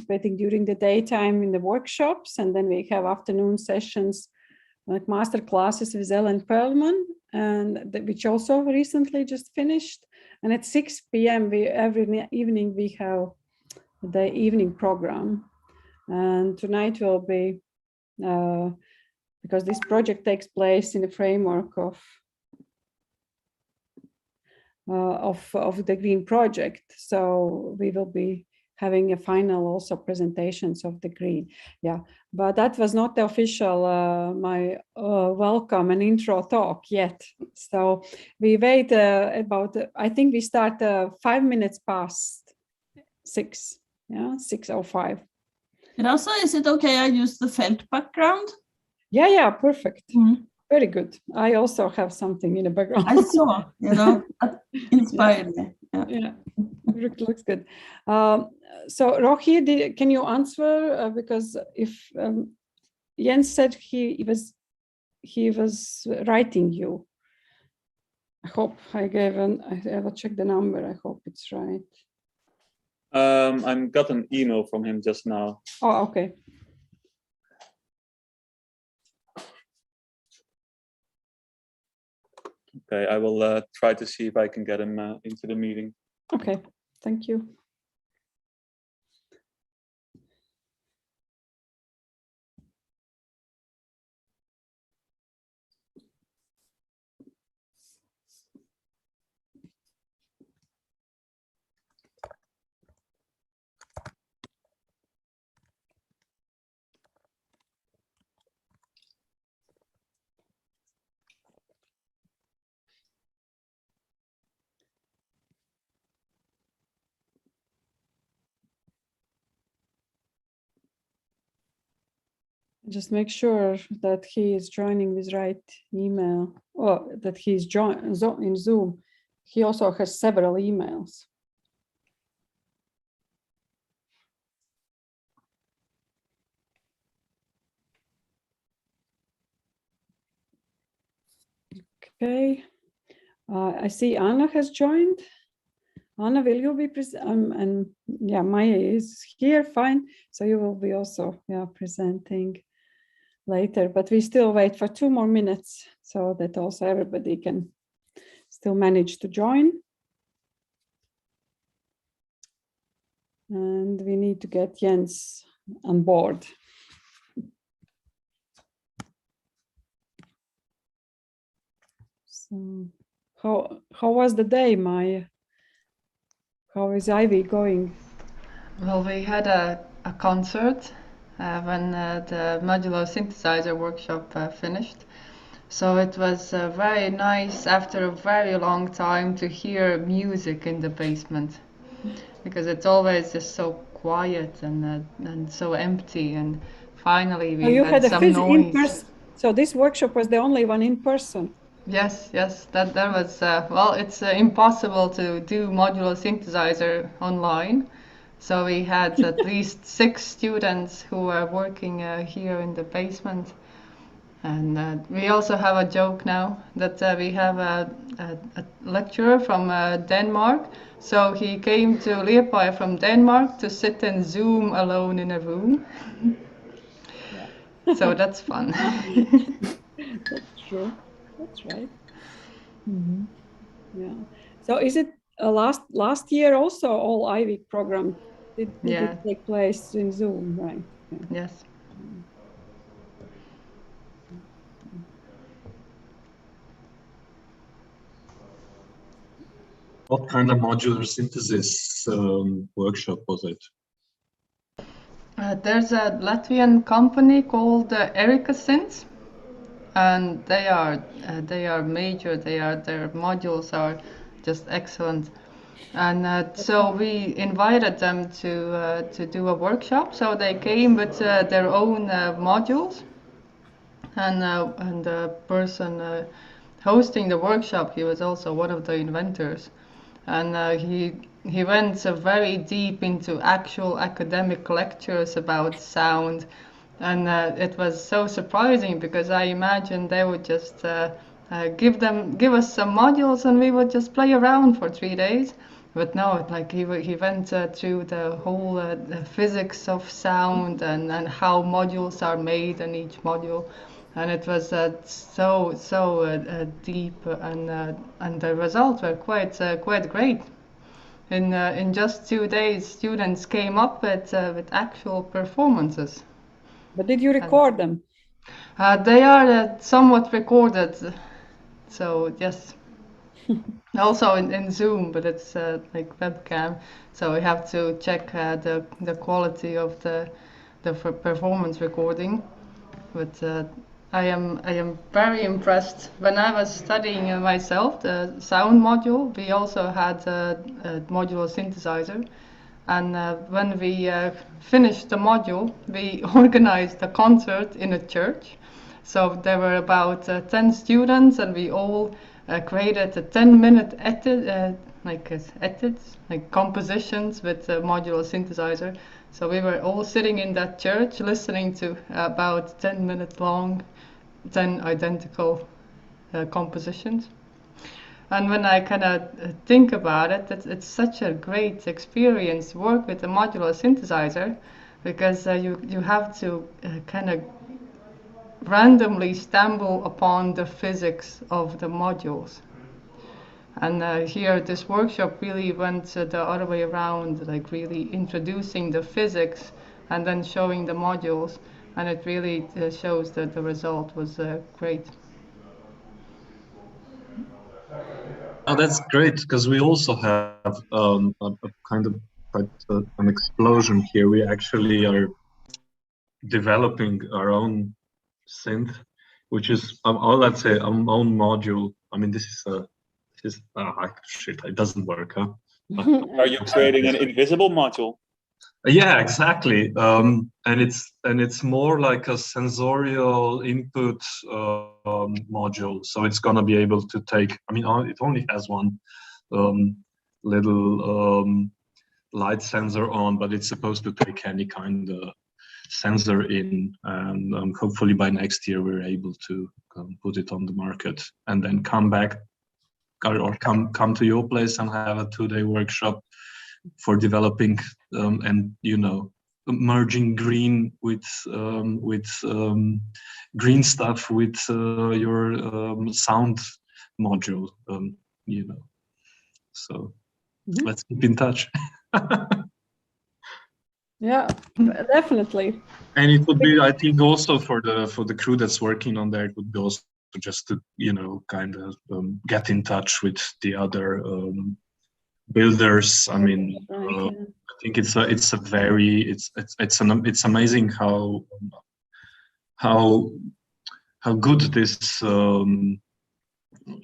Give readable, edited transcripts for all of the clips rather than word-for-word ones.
participating during the daytime in the workshops, and then we have afternoon sessions like master classes with Ellen Perlman, and which also recently just finished. And at 6 p.m. every evening we have the evening program. And tonight will be, because this project takes place in the framework of the Green Project. So we will be having a final also presentations of the Green. Yeah, but that was not the official, my welcome and intro talk yet. So we wait about, I think we start 5 minutes past 6, yeah, 6:05. And also, is it okay I use the felt background? Yeah, perfect. Mm-hmm. Very good. I also have something in the background. I saw, that inspired me. Yeah, it looks good. So Rohi, can you answer? Because if Jens said he was writing you. I hope I will check the number. I hope it's right. I got an email from him just now. Oh, okay. Okay, I will try to see if I can get him into the meeting. Okay, thank you. Just make sure that he is joining with right email, or that he's in Zoom. He also has several emails. Okay, I see Anna has joined. Anna, will you be present? And yeah, Maya is here, fine. So you will be also presenting later, but we still wait for 2 more minutes so that also everybody can still manage to join. And we need to get Jens on board. So how was the day, Maya? How is Ivy going? Well, we had a concert when the modular synthesizer workshop finished. So it was very nice after a very long time to hear music in the basement, because it's always just so quiet and so empty, and finally we had some noise. So this workshop was the only one in person? Yes, that was, well, it's impossible to do modular synthesizer online. So we had at least 6 students who were working here in the basement. And we also have a joke now that we have a lecturer from Denmark. So he came to Liepaja from Denmark to sit and Zoom alone in a room. Yeah. So that's fun. That's true. That's right. Mm-hmm. Yeah. So is it last year also all Ivy program did it take place in Zoom, right? Yeah. Yes. What kind of modular synthesis workshop was it? There's a Latvian company called RIXC, and they are major. Their modules are just excellent. And so we invited them to do a workshop. So they came with their own modules, and the person hosting the workshop, he was also one of the inventors, and he went very deep into actual academic lectures about sound, and it was so surprising because I imagined they would just give us some modules and we would just play around for 3 days. but no, like he went through the whole the physics of sound and how modules are made in each module, and it was so deep, and the results were quite great. In just 2 days, students came up with actual performances. But did you record them? They are somewhat recorded, so yes. Also in Zoom, but it's like webcam, so we have to check the quality of the performance recording. But I am very impressed. When I was studying myself the sound module, we also had a modular synthesizer, and when we finished the module, we organized a concert in a church. So there were about 10 students, and we all created a 10-minute edits, like compositions with a modular synthesizer. So we were all sitting in that church listening to about 10-minute long, 10 identical compositions. And when I kind of think about it, it's such a great experience to work with a modular synthesizer, because you have to kind of randomly stumble upon the physics of the modules. And here this workshop really went the other way around, like really introducing the physics and then showing the modules, and it really shows that the result was great. Oh, that's great, because we also have a kind of an explosion here. We actually are developing our own synth, which is, let's say, our own module. I mean, this is shit. It doesn't work, huh? Are you creating an invisible module? Yeah, exactly. And it's more like a sensorial input module. So it's gonna be able to take. I mean, it only has one little light sensor on, but it's supposed to take any kind of sensor in, and hopefully by next year we're able to put it on the market, and then come back or come to your place and have a 2-day workshop for developing and merging green with green stuff with your sound module, so let's keep in touch. Yeah, definitely. And it would be, I think, also for the crew that's working on there, it would be also just to kind of get in touch with the other builders. I mean, I think it's amazing how good this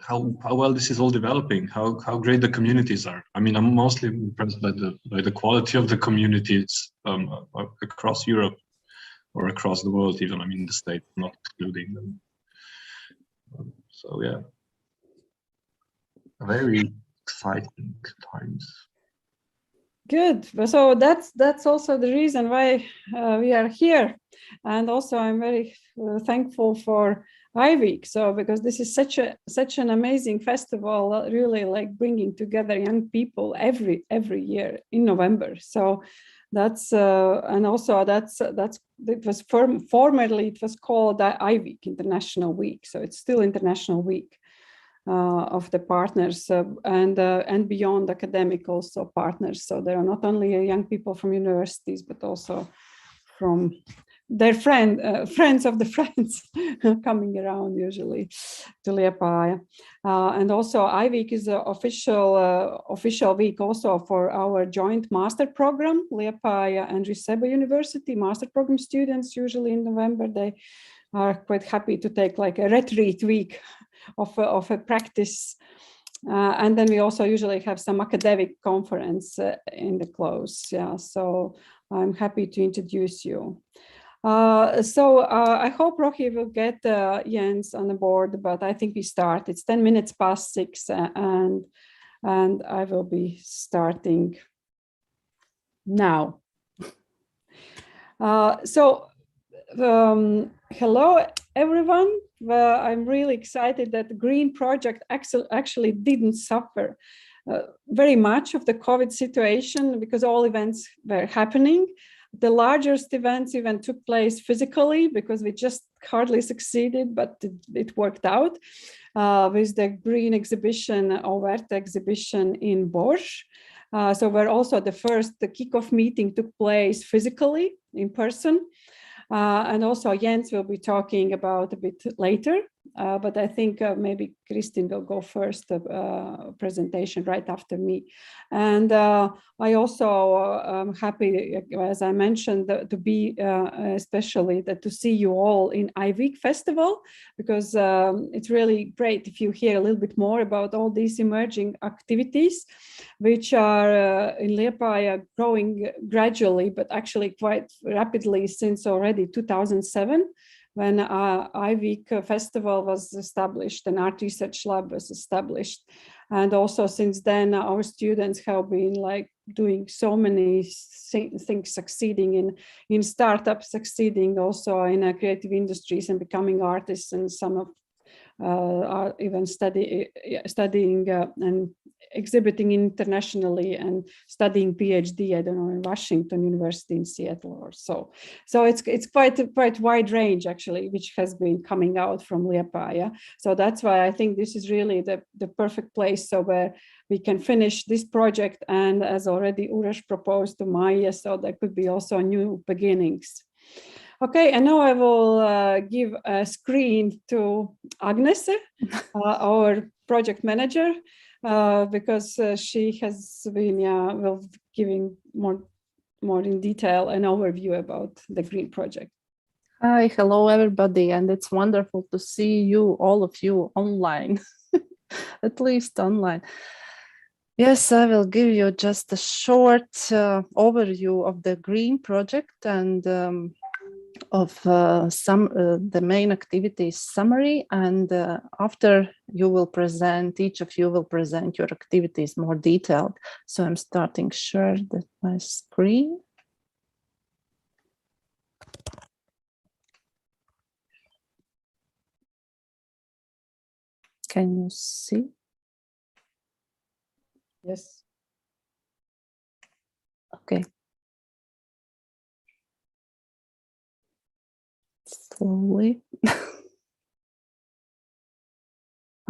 how well this is all developing, how great the communities are. I mean, I'm mostly impressed by the quality of the communities across Europe or across the world, even. I mean, the States, not excluding them. So yeah, very exciting times. Good. So that's also the reason why we are here, and also I'm very thankful for IVIC. So because this is such an amazing festival, really like bringing together young people every year in November. So that's and also that's it was formerly it was called IVIC, International Week. So it's still International Week of the partners and beyond academic also partners. So there are not only young people from universities, but also from their friends of the friends coming around usually to Liepaja. And also IVIC is the official week also for our joint master program, Liepaja and RIXC University master program students. Usually in November, they are quite happy to take like a retreat week of a practice. And then we also usually have some academic conference in the close. Yeah, so I'm happy to introduce you. I hope Rocky will get Jens on the board, but I think we start. It's 10 minutes past 6 and I will be starting now. Hello, everyone. I'm really excited that the Green Project actually didn't suffer very much of the COVID situation because all events were happening. The largest events even took place physically because we just hardly succeeded, but it worked out with the green exhibition, Overte exhibition in Borš. So where also the kickoff meeting took place physically in person. And also Jens will be talking about a bit later, but I think maybe Kristin will go first, presentation right after me. And I also am happy, as I mentioned, to be especially to see you all in IVIC Festival, because it's really great if you hear a little bit more about all these emerging activities, which are in Liepaja growing gradually, but actually quite rapidly since already 2007, when IVIC Festival was established and Art Research Lab was established. And also since then, our students have been like doing so many things, succeeding in startups, succeeding also in creative industries and becoming artists, and some of are even studying and exhibiting internationally and studying PhD, I don't know, in Washington University in Seattle or so. So it's quite wide range actually, which has been coming out from Liepaja. So that's why I think this is really the perfect place so where we can finish this project, and as already Uroš proposed to Maija, so there could be also new beginnings. Okay, and now I will give a screen to Agnes, our project manager, because she has been will giving more in detail an overview about the green project. Hi, hello everybody, and it's wonderful to see you, all of you, online, at least online. Yes, I will give you just a short overview of the green project and of the main activities summary, and after you will present, each of you will present your activities more detailed. So I'm starting share my screen. Can you see? Yes. Okay. Slowly.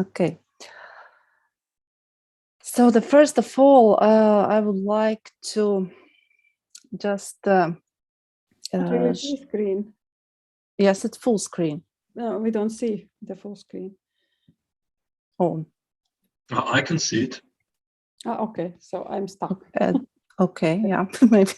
Okay. So first of all, I would like to just screen. Yes, it's full screen. No, we don't see the full screen. Oh, I can see it. Okay, so I'm stuck. Okay, yeah, maybe.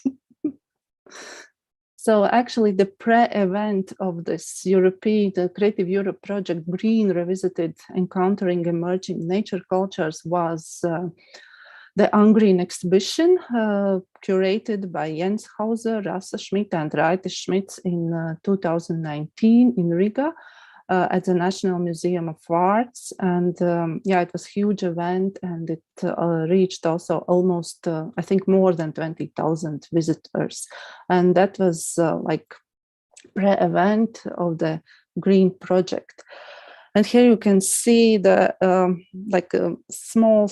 So actually the pre-event of this the Creative Europe project, Green Revisited, Encountering Emerging Nature Cultures, was the Ungreen exhibition curated by Jens Hauser, Rasa Schmidt and Raite Schmidt in 2019 in Riga at the National Museum of Arts. And yeah, it was a huge event, and it reached also almost, I think, more than 20,000 visitors. And that was like pre-event of the Green project. And here you can see the like a small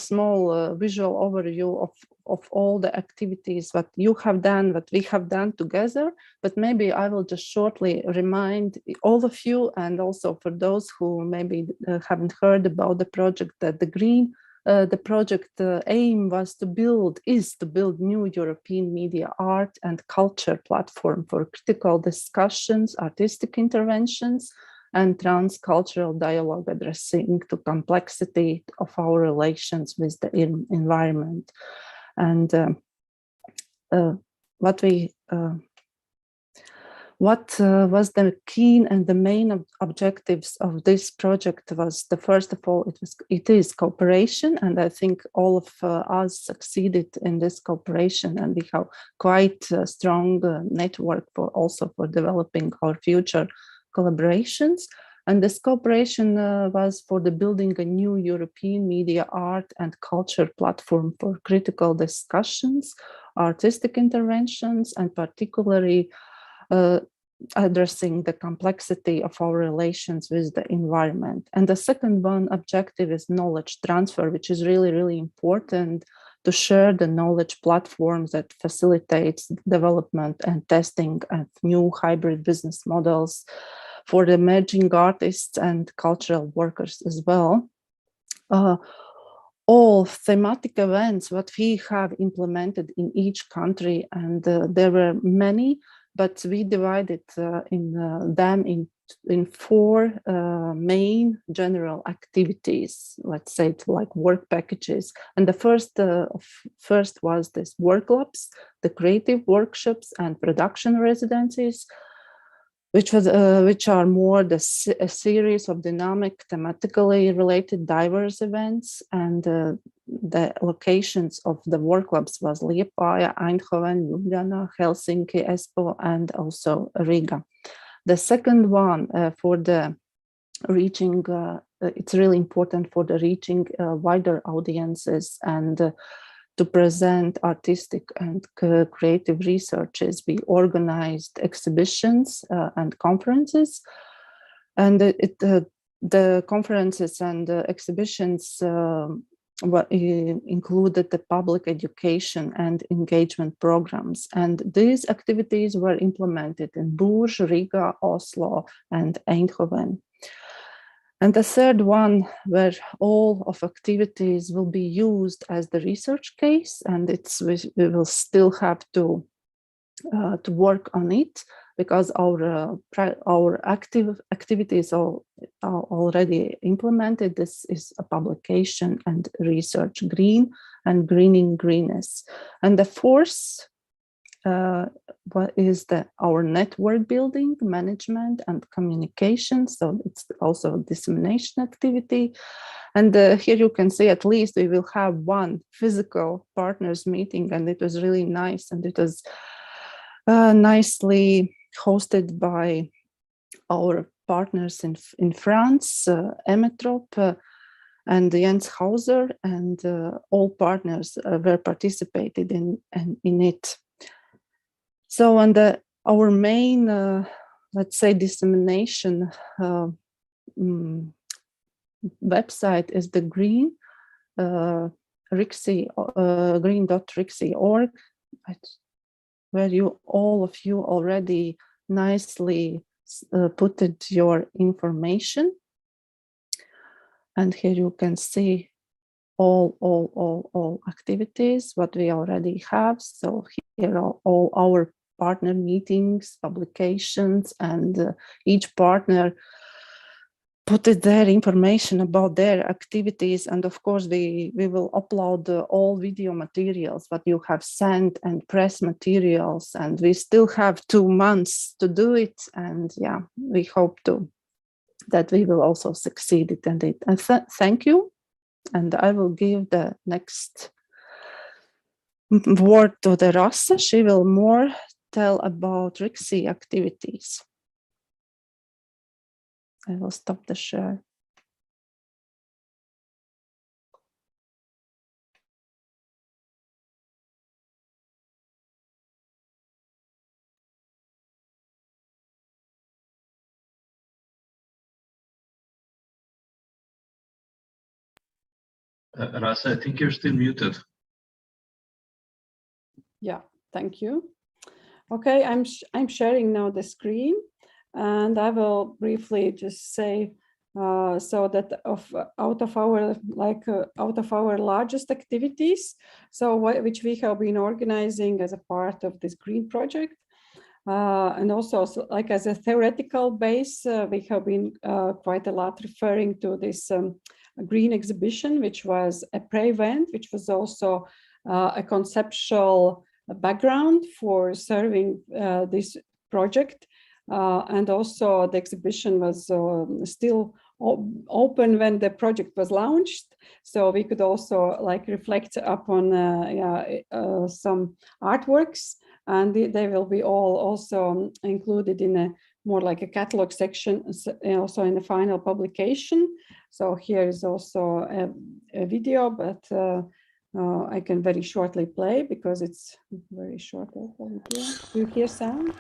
visual overview of all the activities that you have done, that we have done together. But maybe I will just shortly remind all of you, and also for those who maybe haven't heard about the project, that the project aim was to build new European media art and culture platform for critical discussions, artistic interventions, and transcultural dialogue addressing the complexity of our relations with the environment. And what was the key and the main objectives of this project was first of all, it is cooperation, and I think all of us succeeded in this cooperation, and we have quite a strong network for developing our future collaborations. And this cooperation was for the building a new European media art and culture platform for critical discussions, artistic interventions, and particularly addressing the complexity of our relations with the environment. And the second one objective is knowledge transfer, which is really, really important to share the knowledge platforms that facilitates development and testing of new hybrid business models for the emerging artists and cultural workers as well. All thematic events what we have implemented in each country, and there were many, but we divided them in four main general activities, let's say, like work packages. And the first was this work labs, the creative workshops and production residencies, which are more a series of dynamic, thematically related diverse events. And the locations of the work labs was Liepaja, Eindhoven, Ljubljana, Helsinki, Espoo, and also Riga. The second one for the reaching, it's really important for the reaching wider audiences and to present artistic and creative researches. We organized exhibitions and conferences, and the conferences and exhibitions included the public education and engagement programs. And these activities were implemented in Bourges, Riga, Oslo, and Eindhoven. And the third one, where all of activities will be used as the research case, and we will still have to work on it, because our activities are already implemented. This is a publication and research, green and greening greenness. And the fourth what is our network building, management, and communication. So it's also a dissemination activity. And here you can see at least we will have one physical partners meeting, and it was really nice, and it was nicely hosted by our partners in France, Emetrop, and Jens Hauser, and all partners were participated in it. So on our main, let's say, dissemination website is the green RIXC, green.rixc.org, where all of you already nicely put your information. And here you can see all activities what we already have. So here are all our partner meetings, publications, and each partner put their information about their activities. And of course, we will upload all video materials that you have sent and press materials. And we still have 2 months to do it. And yeah, we hope that we will also succeed in it. And thank you. And I will give the next word to the Rasa. She will more tell about RIXC activities. I will stop the share. Rasa, I think you're still muted. Yeah, thank you. Okay, I'm sharing now the screen, and I will briefly just say so that out of our largest activities, so which we have been organizing as a part of this green project, and also like as a theoretical base, we have been quite a lot referring to this green exhibition, which was a pre-event, which was also a conceptual background for serving this project. And also the exhibition was still open when the project was launched. So we could also like reflect upon some artworks, and they will be all also included in a more like a catalog section, also in the final publication. So here is also a video, but I can very shortly play because it's very short. Do you hear sound?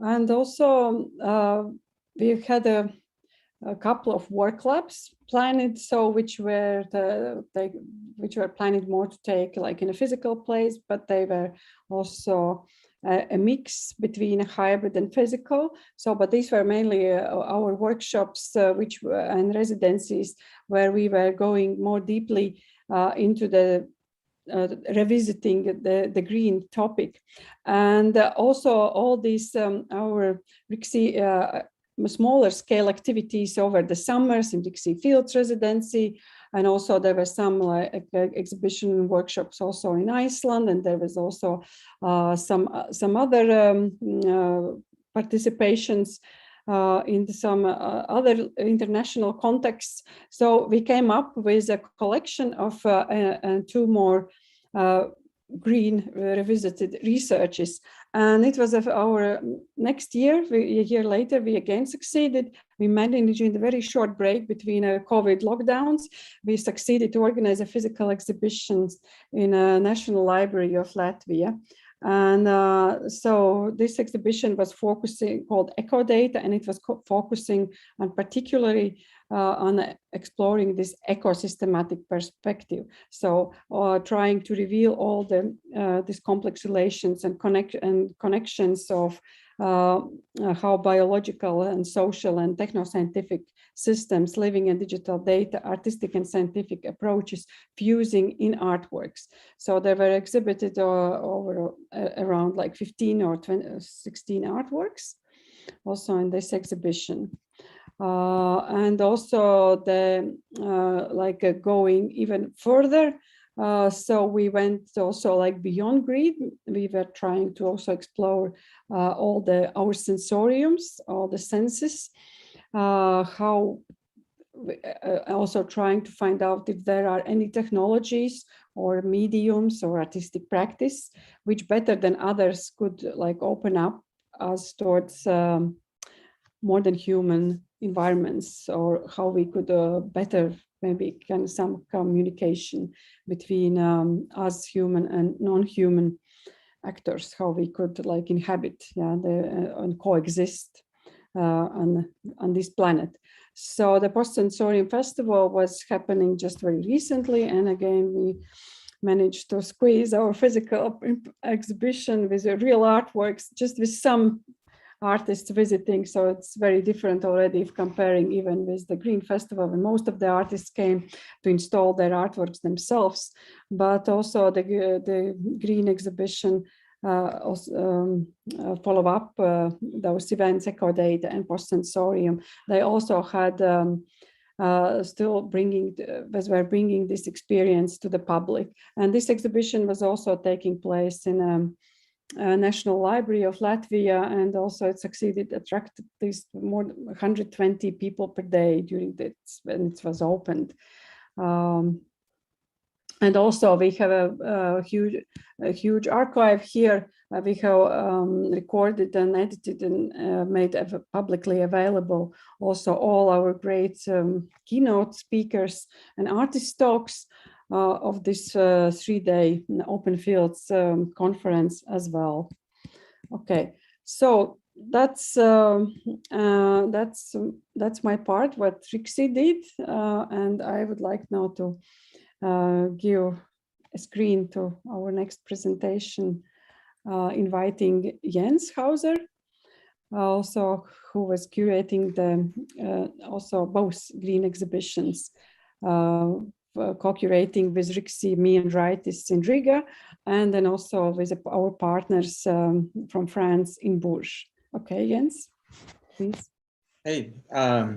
And also we've had a couple of work labs planned, so which were planned more to take like in a physical place, but they were also a mix between hybrid and physical. So, but these were mainly our workshops, and residencies, where we were going more deeply into the revisiting the green topic, and also all these our RIXC smaller scale activities over the summers in RIXC Fields residency, and also there were some like exhibition workshops also in Iceland, and there was also some other participations in some other international contexts. So we came up with a collection of 2 more green revisited researches. And it was our next year, a year later, we again succeeded. We managed in the very short break between COVID lockdowns. We succeeded to organize a physical exhibition in a National Library of Latvia. And so this exhibition was focusing, called Eco Data, and it was focusing on particularly on exploring this ecosystematic perspective. So trying to reveal all the these complex relations and connections of how biological and social and technoscientific systems, living and digital data, artistic and scientific approaches fusing in artworks. So they were exhibited over around like 15 or 16 artworks also in this exhibition. And also the going even further. So we went also like beyond green. We were trying to also explore all our sensoriums, all the senses, how also trying to find out if there are any technologies or mediums or artistic practice which better than others could like open up us towards more than human environments, or how we could better maybe some communication between us human and non-human actors, how we could like inhabit and coexist on this planet. So the Post-Sensorium Festival was happening just very recently, and again we managed to squeeze our physical exhibition with real artworks, just with some artists visiting. So it's very different already if comparing even with the Green Festival, when most of the artists came to install their artworks themselves. But also the Green exhibition follow up those events, Eco Data and Post-Sensorium. They also had still bringing this experience to the public. And this exhibition was also taking place in National Library of Latvia, and also it succeeded attracted these more than 120 people per day during when it was opened. And also we have a huge archive here. We have recorded and edited and made publicly available also all our great keynote speakers and artist talks of this 3-day Open Fields conference as well. Okay, so that's my part, what RIXC did, and I would like now to give a screen to our next presentation, inviting Jens Hauser, also who was curating the also both green exhibitions, co-curating with RIXC, me and Rightists in Riga, and then also with our partners from France in Bourges. Okay, Jens, please. Hey,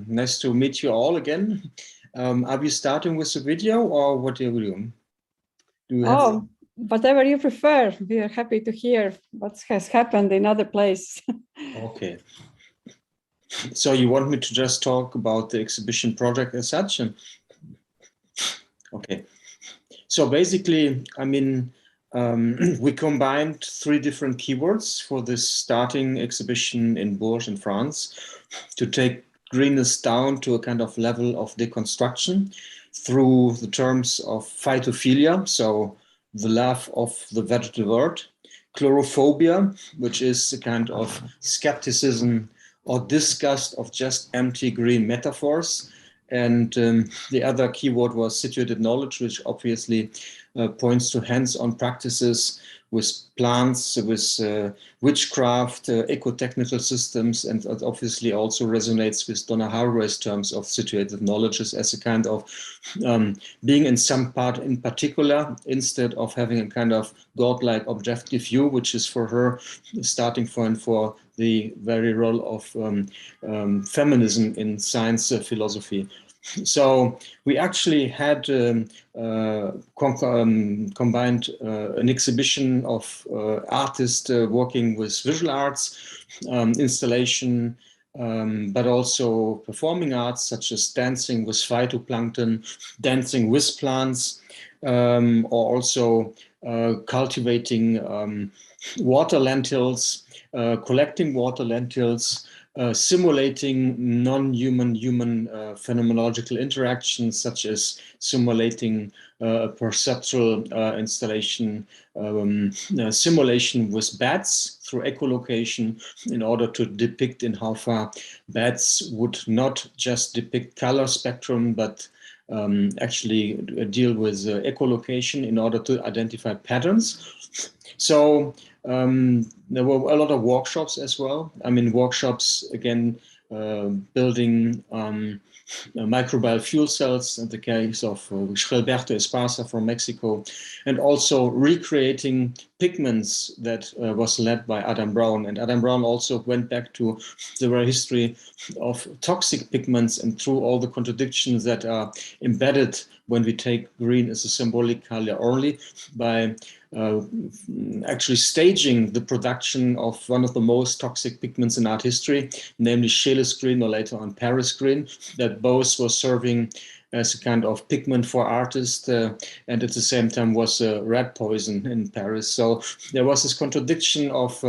nice to meet you all again. Are we starting with the video, or what are we doing? Do you have whatever you prefer. We are happy to hear what has happened in other places. Okay. So you want me to just talk about the exhibition project as such? Okay. So basically, I mean, we combined 3 different keywords for this starting exhibition in Bourges in France to take greenness down to a kind of level of deconstruction through the terms of phytophilia, so the love of the vegetative world, chlorophobia, which is a kind of skepticism or disgust of just empty green metaphors. And the other keyword was situated knowledge, which obviously points to hands-on practices with plants, with witchcraft, eco-technical systems, and it obviously also resonates with Donna Haraway's terms of situated knowledges as a kind of being in some part in particular, instead of having a kind of godlike objective view, which is for her the starting point for the very role of feminism in science philosophy. So we actually had combined an exhibition of artists working with visual arts, installation, but also performing arts such as dancing with phytoplankton, dancing with plants, or also cultivating water lentils, collecting water lentils, simulating non-human-human phenomenological interactions, such as simulating perceptual installation, simulation with bats through echolocation in order to depict in how far bats would not just depict color spectrum, but actually deal with echolocation in order to identify patterns. So there were a lot of workshops as well. I mean, workshops, again, building microbial fuel cells in the case of Gilberto Esparza from Mexico, and also recreating pigments that was led by Adam Brown. And Adam Brown also went back to the very history of toxic pigments and through all the contradictions that are embedded when we take green as a symbolic color only, by actually staging the production of one of the most toxic pigments in art history, namely Scheele's green, or later on Paris green, that both was serving as a kind of pigment for artists and at the same time was rat poison in Paris. So there was this contradiction of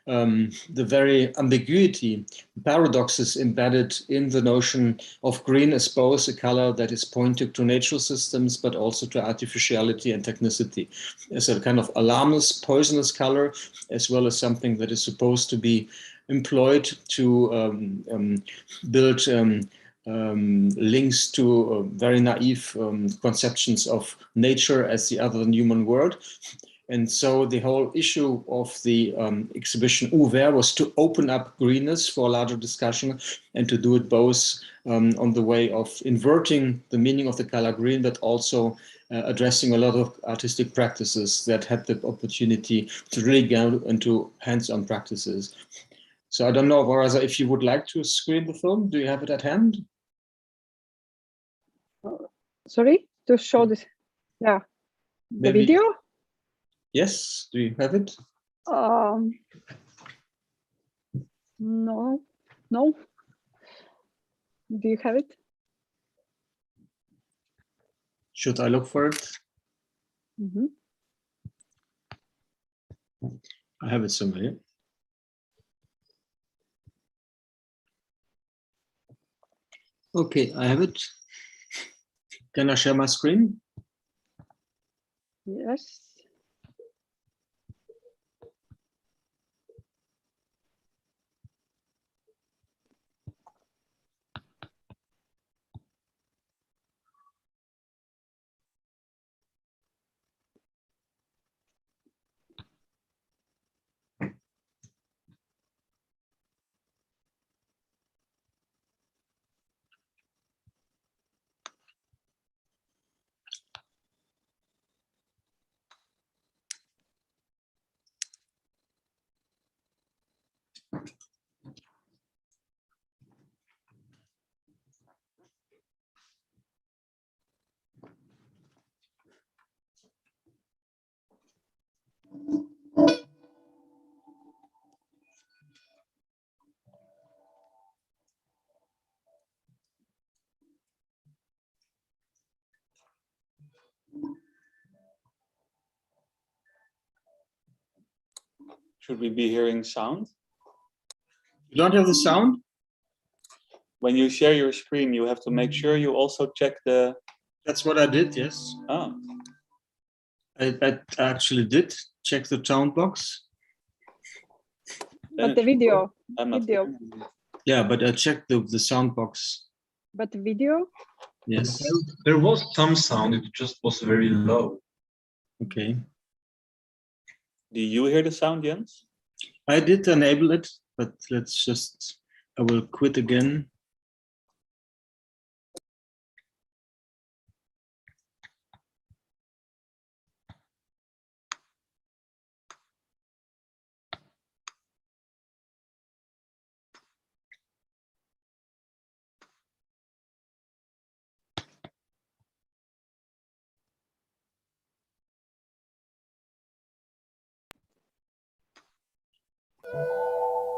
the very ambiguity, paradoxes embedded in the notion of green as both a color that is pointing to natural systems, but also to artificiality and technicity, as a kind of alarmist, poisonous color, as well as something that is supposed to be employed to build links to very naive conceptions of nature as the other than human world. And so the whole issue of the exhibition Ouvert was to open up greenness for a larger discussion and to do it both on the way of inverting the meaning of the color green, but also addressing a lot of artistic practices that had the opportunity to really go into hands-on practices. So I don't know, Varaza, if you would like to screen the film, do you have it at hand? Sorry, to show this, yeah, the Maybe. video? Yes, do you have it? No. Do you have it? Should I look for it? Mm-hmm. I have it somewhere. Okay, I have it. Can I share my screen? Yes. Should we be hearing sound? You don't have the sound? When you share your screen, you have to make sure you also check the... That's what I did, yes. Oh. I actually did check the sound box. But the video, I'm not video. hearing you. Yeah, but I checked the sound box. But the video, Yes. There was some sound, it just was very low. Okay. Do you hear the sound, Jens? I did enable it, but let's just, I will quit again.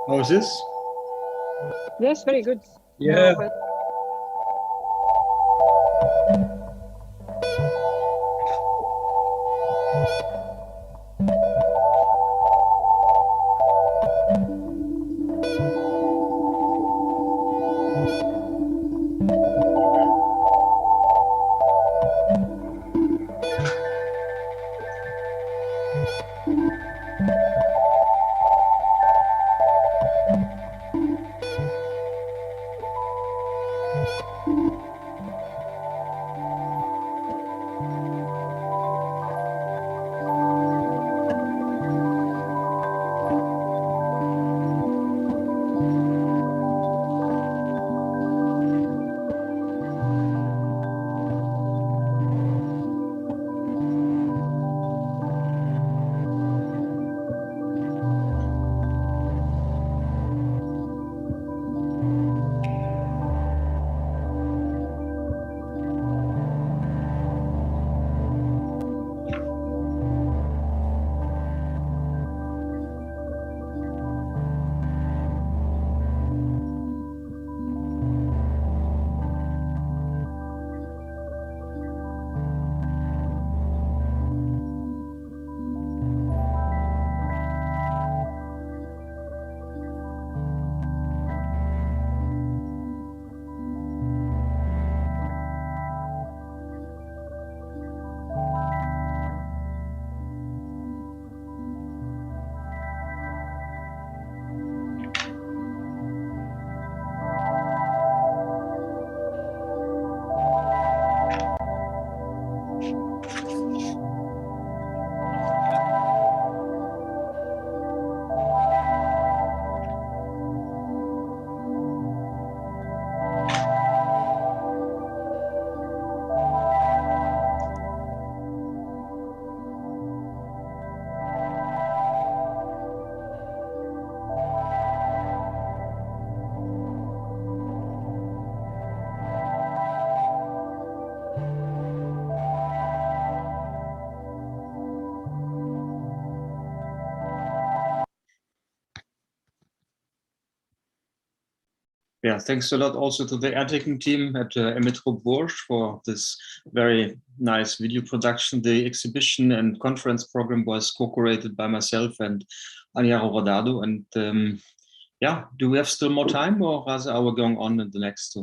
How is this? yes, very good. Yeah. But Yeah, thanks a lot also to the editing team at Emetro Bourges for this very nice video production. The exhibition and conference program was co-curated by myself and Anja Rodado. And yeah, do we have still more time, or are we going on in the next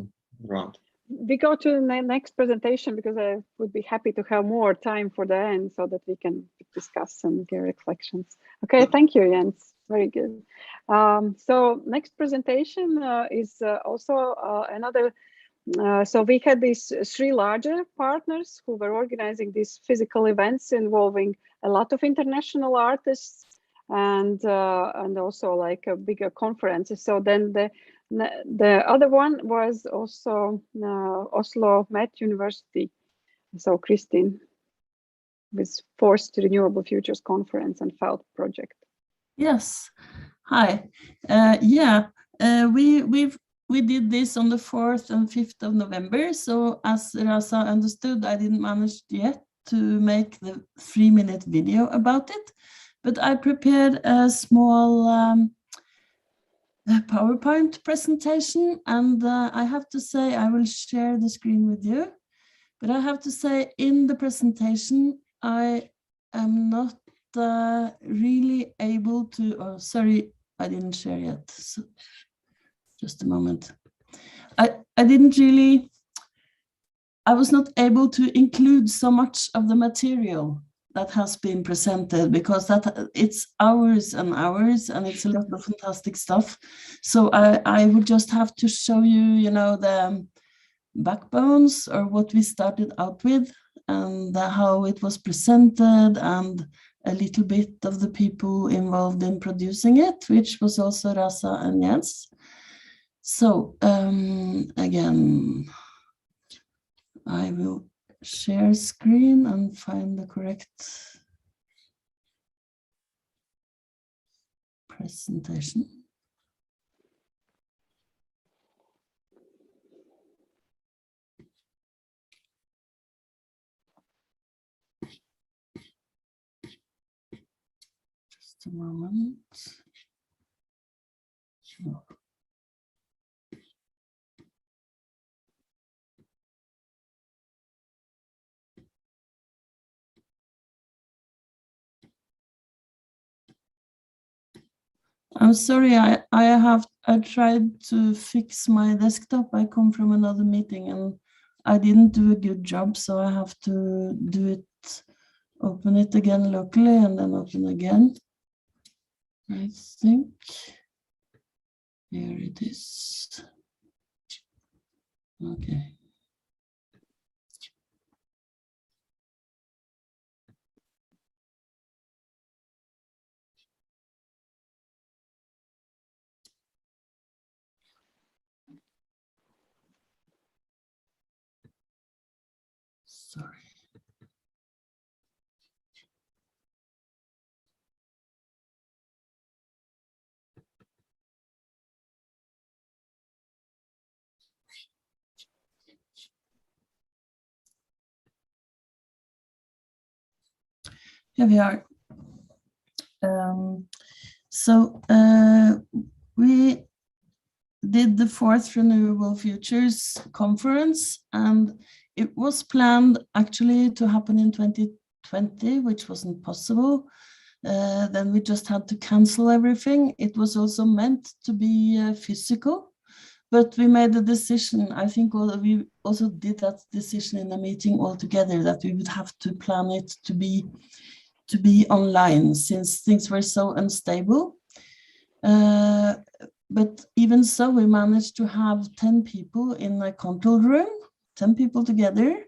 round? we go to the next presentation because I would be happy to have more time for the end so that we can discuss and get reflections. Okay, thank you, Jens. Very good. So next presentation is also another. So we had these three larger partners who were organizing these physical events involving a lot of international artists and also like a bigger conferences. So then the other one was also Oslo Met University. So Kristin with Forced Renewable Futures Conference and FELT project. Yes. Hi. We did this on the 4th and 5th of November. So as Rasa understood, I didn't manage yet to make the 3-minute video about it, but I prepared a small PowerPoint presentation, and I have to say I will share the screen with you. But I have to say in the presentation, I am not really able to, oh, sorry, I didn't share yet. So just a moment. I was not able to include so much of the material that has been presented, because it's hours and hours, and it's a lot of fantastic stuff. So I would just have to show you, you know, the backbones, or what we started out with, and how it was presented, and a little bit of the people involved in producing it, which was also Rasa and Jens. So again, I will share screen and find the correct presentation. Just a moment. Sure. I'm sorry, I tried to fix my desktop. I come from another meeting and I didn't do a good job, so I have to do it, open it again locally and then open again. I think here it is. Okay. Sorry. Here we are. We did the 4th Renewable Futures Conference, and it was planned actually to happen in 2020, which wasn't possible. Then we just had to cancel everything. It was also meant to be physical, but we made a decision. I think we also did that decision in a meeting altogether, that we would have to plan it to be online, since things were so unstable. But even so, we managed to have 10 people in a control room, 10 people together.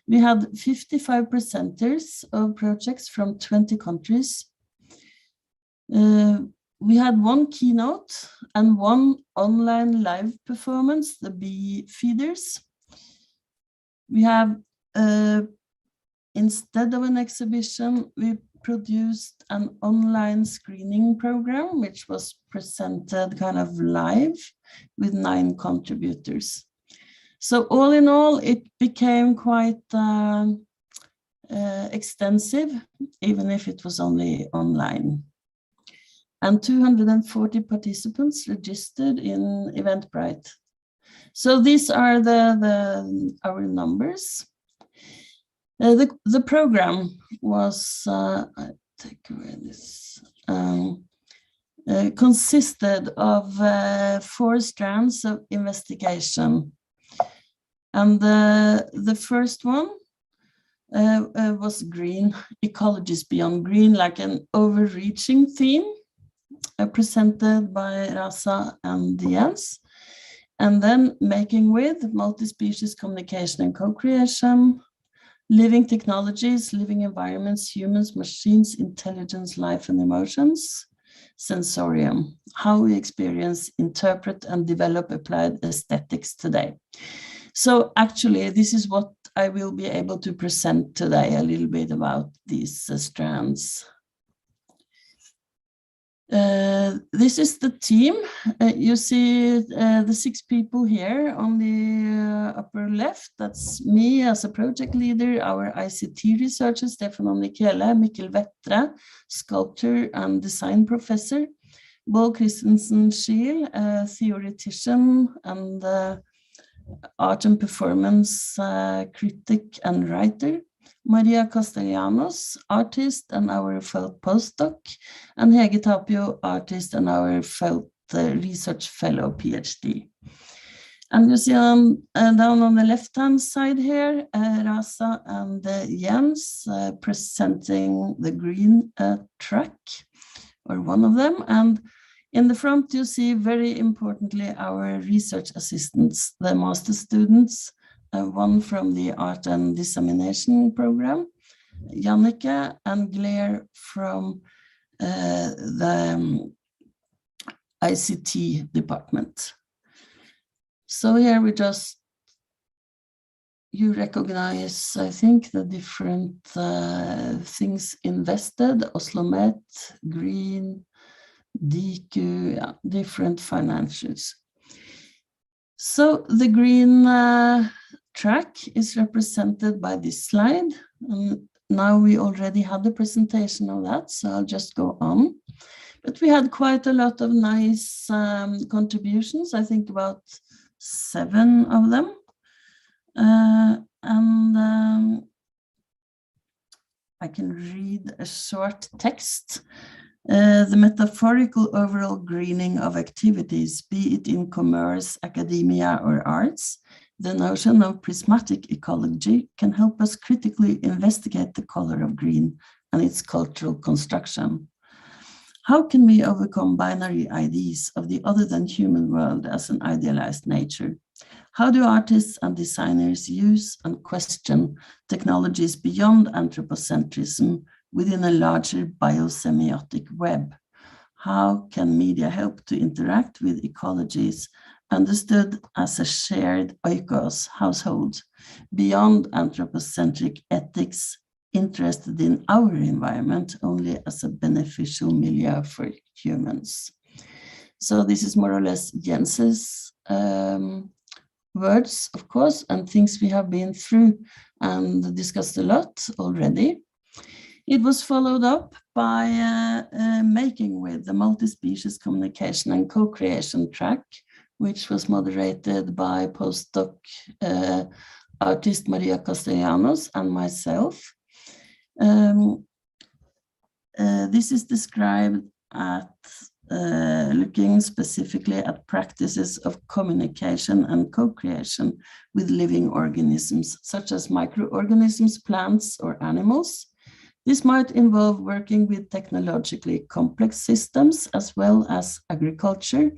We had 55 presenters of projects from 20 countries. We had one keynote and one online live performance, the bee feeders. We have, instead of an exhibition, we produced an online screening program, which was presented kind of live with 9 contributors. So all in all, it became quite extensive, even if it was only online. And 240 participants registered in Eventbrite. So these are our numbers. The program was, I take away this, consisted of 4 strands of investigation. And the first one was green, ecologies beyond green, like an overreaching theme, presented by Rasa and Jens. And then making with multi-species communication and co-creation, living technologies, living environments, humans, machines, intelligence, life and emotions, sensorium, how we experience, interpret and develop applied aesthetics today. So actually, this is what I will be able to present today, a little bit about these strands. This is the team. You see the 6 people here on the upper left. That's me as a project leader, our ICT researcher, Stefan Omnikele, Mikkel Vettre, sculptor and design professor, Bo Christensen Schiel, a theoretician and art and performance critic and writer, Maria Castellanos, artist and our felt postdoc, and Hege Tapio, artist and our felt research fellow, PhD. And you see down on the left-hand side here, Rasa and Jens presenting the green track, or one of them. And in the front, you see very importantly our research assistants, the master students, one from the Art and Dissemination program, Jannike and Claire from the ICT department. So here you recognize, I think, the different things invested, Oslomet, green, DQ, yeah, different financials. So the green track is represented by this slide. And now we already had the presentation of that, so I'll just go on. But we had quite a lot of nice contributions, I think about 7 of them. I can read a short text. The metaphorical overall greening of activities, be it in commerce, academia, or arts, the notion of prismatic ecology can help us critically investigate the color of green and its cultural construction. How can we overcome binary ideas of the other than human world as an idealized nature? How do artists and designers use and question technologies beyond anthropocentrism within a larger biosemiotic web? How can media help to interact with ecologies understood as a shared oikos household beyond anthropocentric ethics interested in our environment only as a beneficial milieu for humans? So this is more or less Jens's words, of course, and things we have been through and discussed a lot already. It was followed up by Making with the multi-species communication and co-creation track, which was moderated by postdoc artist Maria Castellanos and myself. This is described at looking specifically at practices of communication and co-creation with living organisms, such as microorganisms, plants, or animals. This might involve working with technologically complex systems, as well as agriculture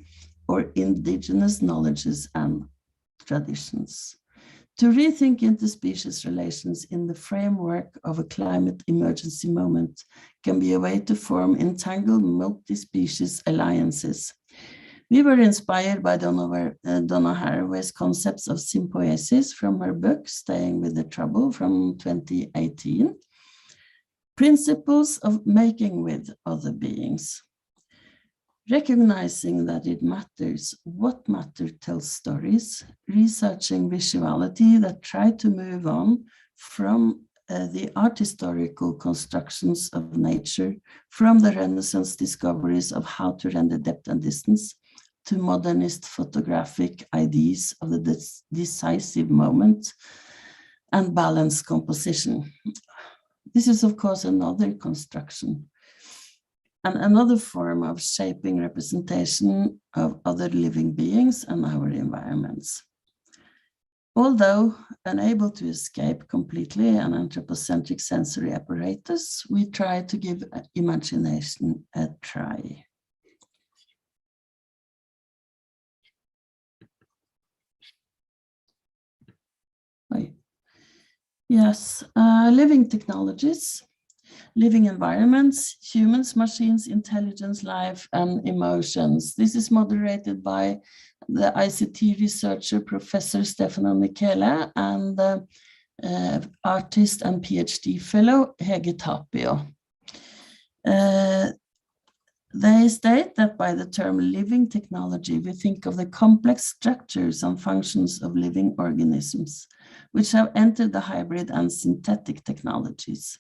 or indigenous knowledges and traditions. To rethink interspecies relations in the framework of a climate emergency moment can be a way to form entangled multi-species alliances. We were inspired by Donna Haraway's concepts of symbiosis from her book, Staying with the Trouble from 2018. Principles of making with other beings. Recognizing that it matters what matter tells stories, researching visuality that try to move on from the art historical constructions of nature, from the Renaissance discoveries of how to render depth and distance, to modernist photographic ideas of the decisive moment and balanced composition. This is, of course, another construction and another form of shaping representation of other living beings and our environments. Although unable to escape completely an anthropocentric sensory apparatus, we try to give imagination a try. Yes, living technologies, living environments, humans, machines, intelligence, life, and emotions. This is moderated by the ICT researcher, Professor Stefano Michele, and the artist and PhD fellow, Hege Tapio. They state that by the term living technology, we think of the complex structures and functions of living organisms, which have entered the hybrid and synthetic technologies.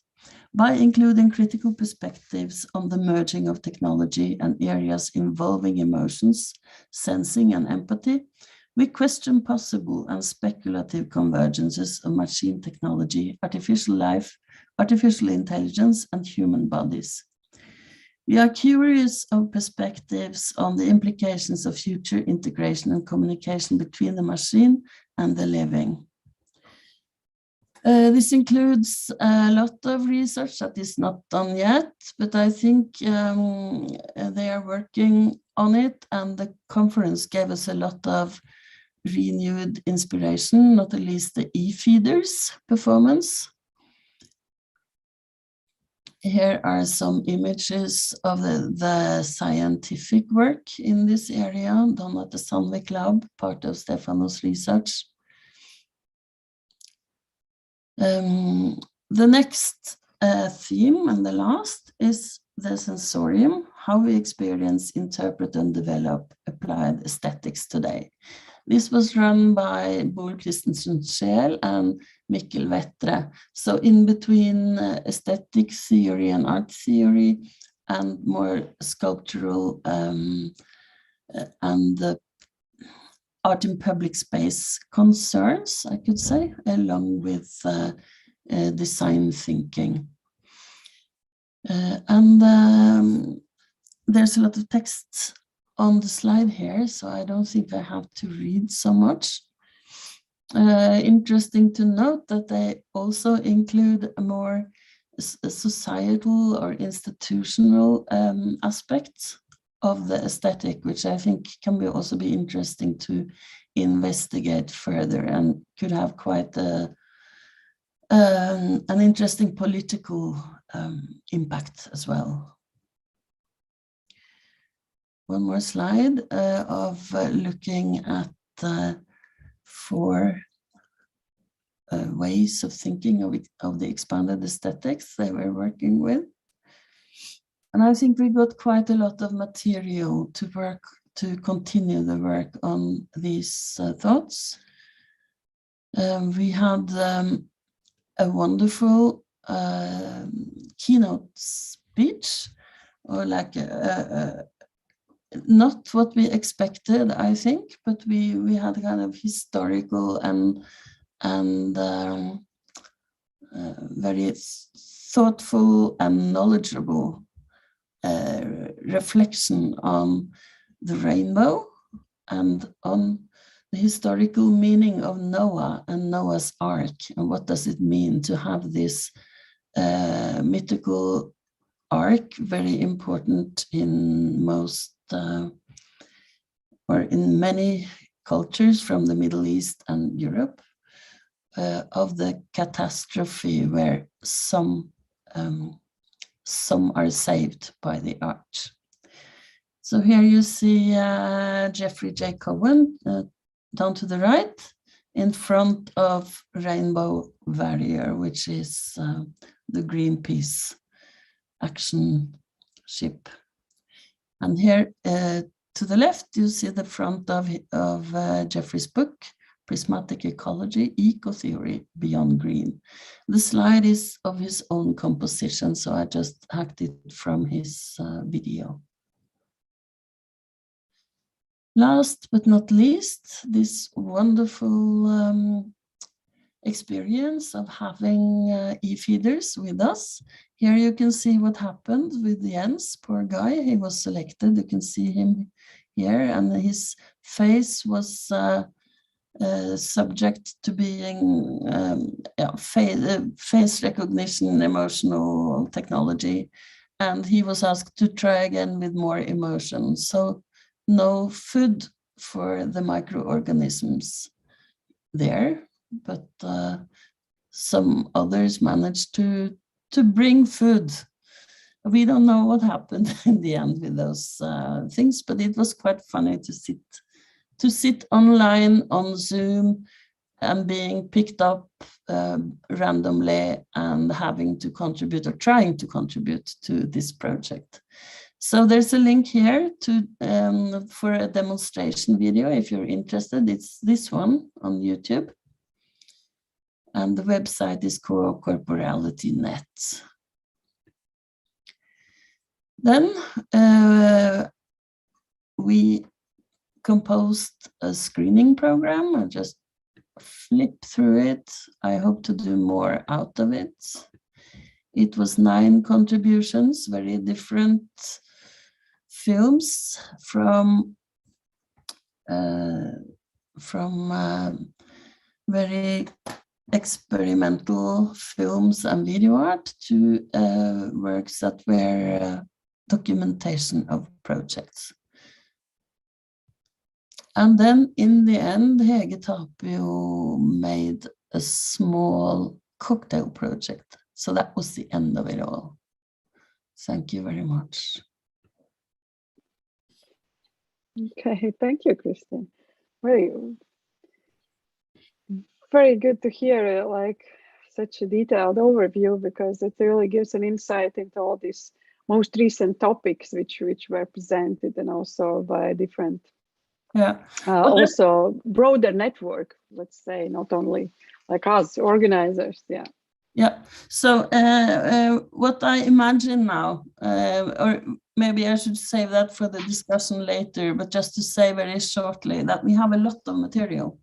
By including critical perspectives on the merging of technology and areas involving emotions, sensing, and empathy, we question possible and speculative convergences of machine technology, artificial life, artificial intelligence, and human bodies. We are curious of perspectives on the implications of future integration and communication between the machine and the living. This includes a lot of research that is not done yet, but I think they are working on it, and the conference gave us a lot of renewed inspiration, not at least the e-feeders performance. Here are some images of the scientific work in this area done at the Sandvik Lab, part of Stefano's research. The next theme, and the last, is the sensorium, how we experience, interpret, and develop applied aesthetics today. This was run by Boel Christensen Scheel and Mikkel Vettre. So in between aesthetic theory and art theory, and more sculptural and art in public space concerns, I could say, along with design thinking. There's a lot of text on the slide here, so I don't think I have to read so much. Interesting to note that they also include a more societal or institutional aspects of the aesthetic, which I think can also be interesting to investigate further, and could have quite an interesting political impact as well. One more slide of looking at 4 ways of thinking of the expanded aesthetics they were working with. And I think we got quite a lot of material to continue the work on these thoughts. We had a wonderful keynote speech, or like not what we expected, I think, but we had kind of historical and very thoughtful and knowledgeable reflection on the rainbow and on the historical meaning of Noah and Noah's Ark, and what does it mean to have this mythical ark, very important in most or in many cultures from the Middle East and Europe, of the catastrophe where some are saved by the arch. So here you see Jeffrey J. Cohen down to the right, in front of Rainbow Warrior, which is the Greenpeace action ship. And here to the left, you see the front of Jeffrey's book, Prismatic Ecology, Eco-Theory Beyond Green. The slide is of his own composition, so I just hacked it from his video. Last but not least, this wonderful experience of having e-feeders with us. Here you can see what happened with Jens, poor guy. He was selected, you can see him here, and his face was subject to being face recognition, emotional technology, and he was asked to try again with more emotion. So no food for the microorganisms there, but some others managed to bring food. We don't know what happened in the end with those things, but it was quite funny to sit online on Zoom and being picked up randomly and having to contribute or trying to contribute to this project. So there's a link here to for a demonstration video if you're interested. It's this one on YouTube. And the website is CorporalityNet. Then we composed a screening program. I'll just flip through it. I hope to do more out of it. It was 9 contributions, very different films from very experimental films and video art to works that were documentation of projects. And then in the end, Hege Tapio made a small cocktail project. So that was the end of it all. Thank you very much. Okay, thank you, Kristin. Very good to hear like such a detailed overview, because it really gives an insight into all these most recent topics which were presented, and also by different, also broader network, let's say, not only like us organizers. Yeah. So what I imagine now, or maybe I should save that for the discussion later, but just to say very shortly that we have a lot of material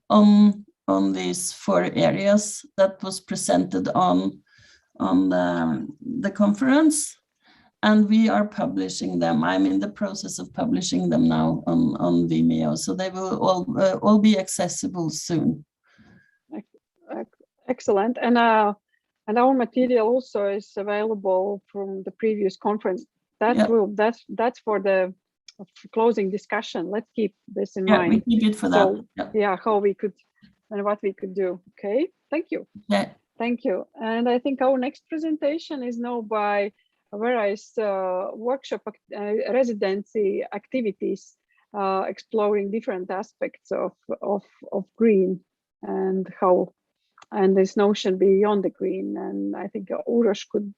on these 4 areas that was presented on the conference, and we are publishing them. I'm in the process of publishing them now on Vimeo, so they will all be accessible soon. Excellent. And our material also is available from the previous conference. That's for the closing discussion. Let's keep this in mind. We keep it for that. So, how we could and what we could do. Okay, thank you. Thank you. And I think our next presentation is now by various workshop residency activities, exploring different aspects of green and how, and this notion beyond the green. And I think Uroš could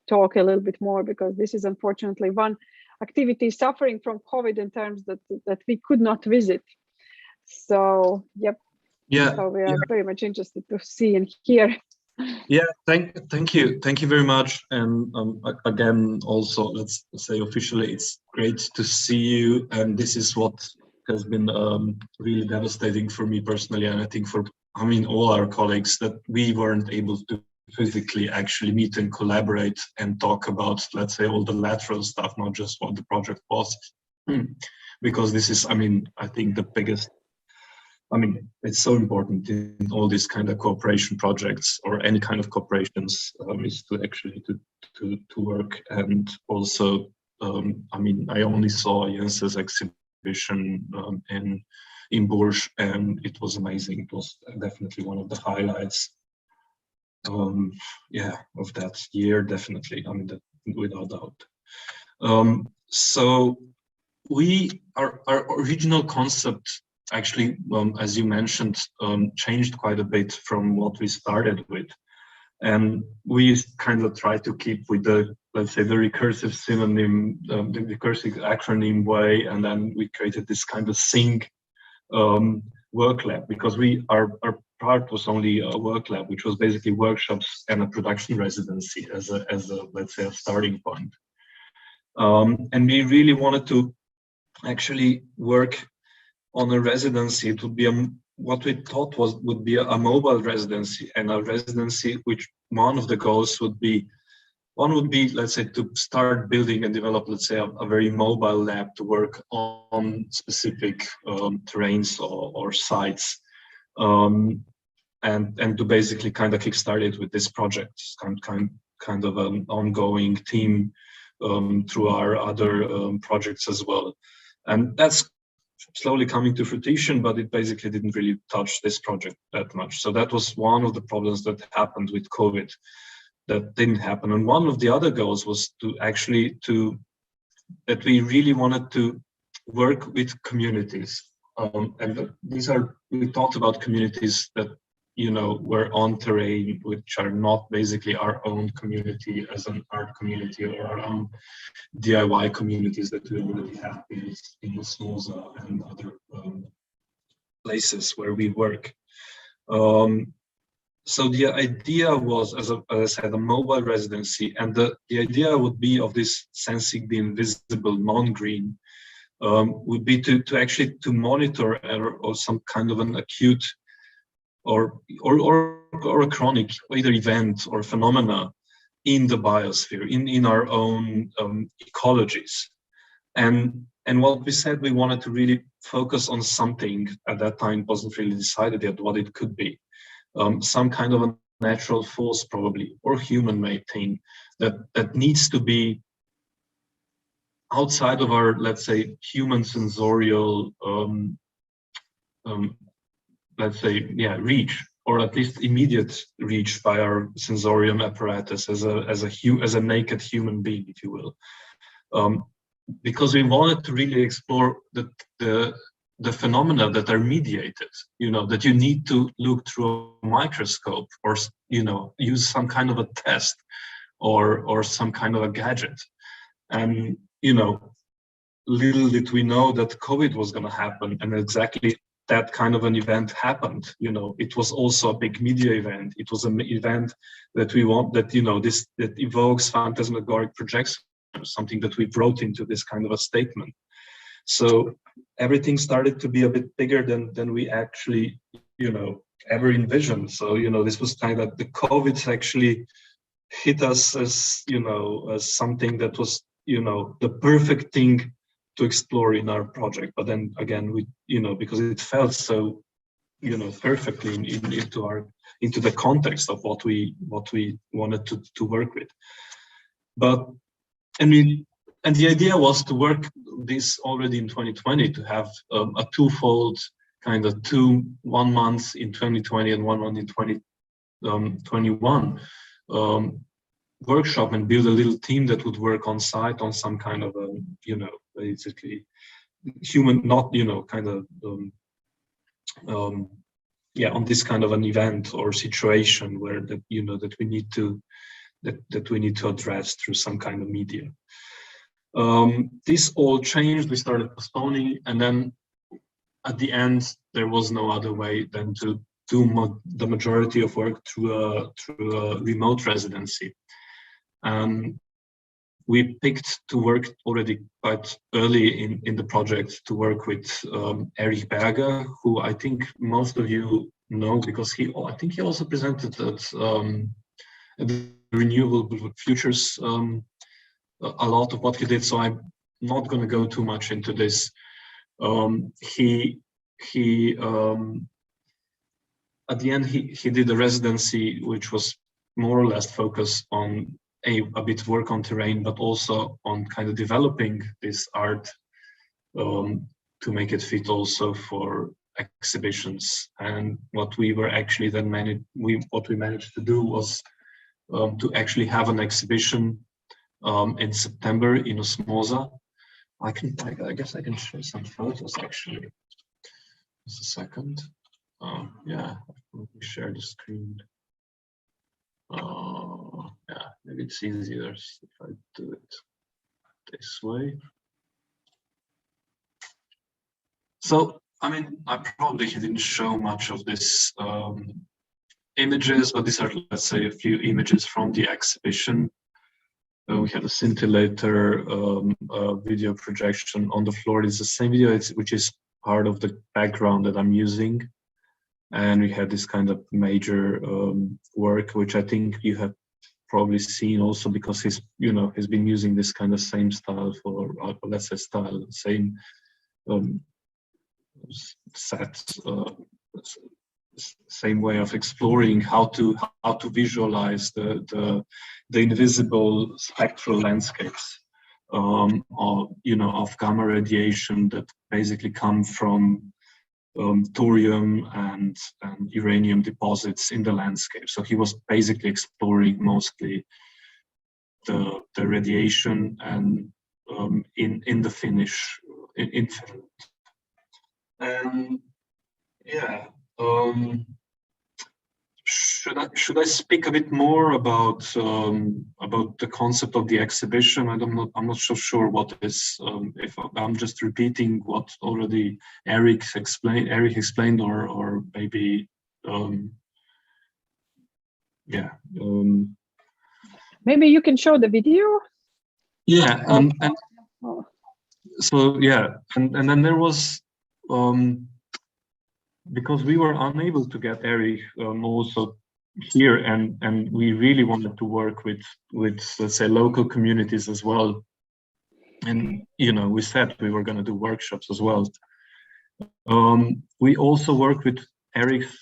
talk a little bit more, because this is unfortunately one activity suffering from COVID in terms that we could not visit. So, so we are very much interested to see and hear. Yeah, thank you very much. And again, also, let's say officially, it's great to see you. And this is what has been really devastating for me personally, and I think for all our colleagues, that we weren't able to physically actually meet and collaborate and talk about, let's say, all the lateral stuff, not just what the project was, because this is, I think the biggest. It's so important in all these kind of cooperation projects, or any kind of cooperations, is to actually to work. And also, I only saw Jens's exhibition in Bourges, and it was amazing. It was definitely one of the highlights, of that year, definitely. That, without doubt. So our original concept, actually, as you mentioned, changed quite a bit from what we started with. And we kind of try to keep with the, let's say, the recursive synonym, the recursive acronym way, and then we created this kind of SING work lab, because our part was only a work lab, which was basically workshops and a production residency as a let's say, a starting point. And we really wanted to actually work on a residency. It would be what we thought would be a mobile residency, and a residency which one of the goals would be, let's say, to start building and develop, let's say, a very mobile lab to work on specific terrains or sites, and to basically kind of kickstart it with this project, kind of an ongoing theme through our other projects as well. And that's slowly coming to fruition, but it basically didn't really touch this project that much. So that was one of the problems that happened with COVID, that didn't happen. And one of the other goals was that we really wanted to work with communities. And we talked about communities that, were on terrain, which are not basically our own community as an art community, or our own DIY communities that we already have in Snoza and other places where we work. So the idea was, as I said, a mobile residency, and the idea would be of this sensing the invisible non-green, would be to actually to monitor or some kind of an acute or a chronic either event or phenomena in the biosphere, in our own ecologies. And what we said, we wanted to really focus on something. At that time, wasn't really decided yet what it could be. Some kind of a natural force, probably, or human-made thing that needs to be outside of our, let's say, human sensorial, let's say, reach, or at least immediate reach by our sensorium apparatus as a naked human being, if you will. Because we wanted to really explore the phenomena that are mediated, that you need to look through a microscope or, use some kind of a test or some kind of a gadget. And, little did we know that COVID was going to happen, and exactly that kind of an event happened. It was also a big media event. It was an event that we want, that, that evokes phantasmagoric projection, something that we wrote into this kind of a statement. So everything started to be a bit bigger than we actually, ever envisioned. So, this was kind of, the COVID actually hit us as, as something that was, the perfect thing to explore in our project. But then again, we, because it felt so, perfectly into the context of what we wanted to work with. But and the idea was to work this already in 2020, to have a twofold kind of 1 month in 2020 and 1 month in 2021 workshop, and build a little team that would work on site on some kind of basically human, not, kind of, on this kind of an event or situation where that, that we need to address through some kind of media. This all changed. We started postponing, and then at the end, there was no other way than to do the majority of work through a remote residency. We picked to work already quite early in the project to work with Erich Berger, who I think most of you know, because I think he also presented at the Renewable Futures a lot of what he did. So I'm not going to go too much into this. He at the end he did a residency which was more or less focused on a bit work on terrain, but also on kind of developing this art to make it fit also for exhibitions. And what we were actually then what we managed to do was to actually have an exhibition in September in Osmosa. I guess I can show some photos actually. Just a second. Yeah, let me share the screen. Yeah, maybe it's easier if I do it this way. So, I mean, I probably didn't show much of this images, but these are, let's say, a few images from the exhibition. We had a scintillator video projection on the floor. It's the same video, which is part of the background that I'm using. And we had this kind of major work, which I think you have probably seen also, because he's been using this kind of same style for, let's say, same set, same way of exploring how to visualize the invisible spectral landscapes of gamma radiation that basically come from thorium and uranium deposits in the landscape. So he was basically exploring mostly the radiation and in the Finnish in Finland. And yeah, should I speak a bit more about the concept of the exhibition? I'm not so sure what is. If I'm just repeating what already Eric explained, or maybe yeah. Maybe you can show the video. Yeah, and so yeah, and then there was. Because we were unable to get Eric also here, and we really wanted to work with let's say local communities as well. And we said we were going to do workshops as well. We also work with Eric's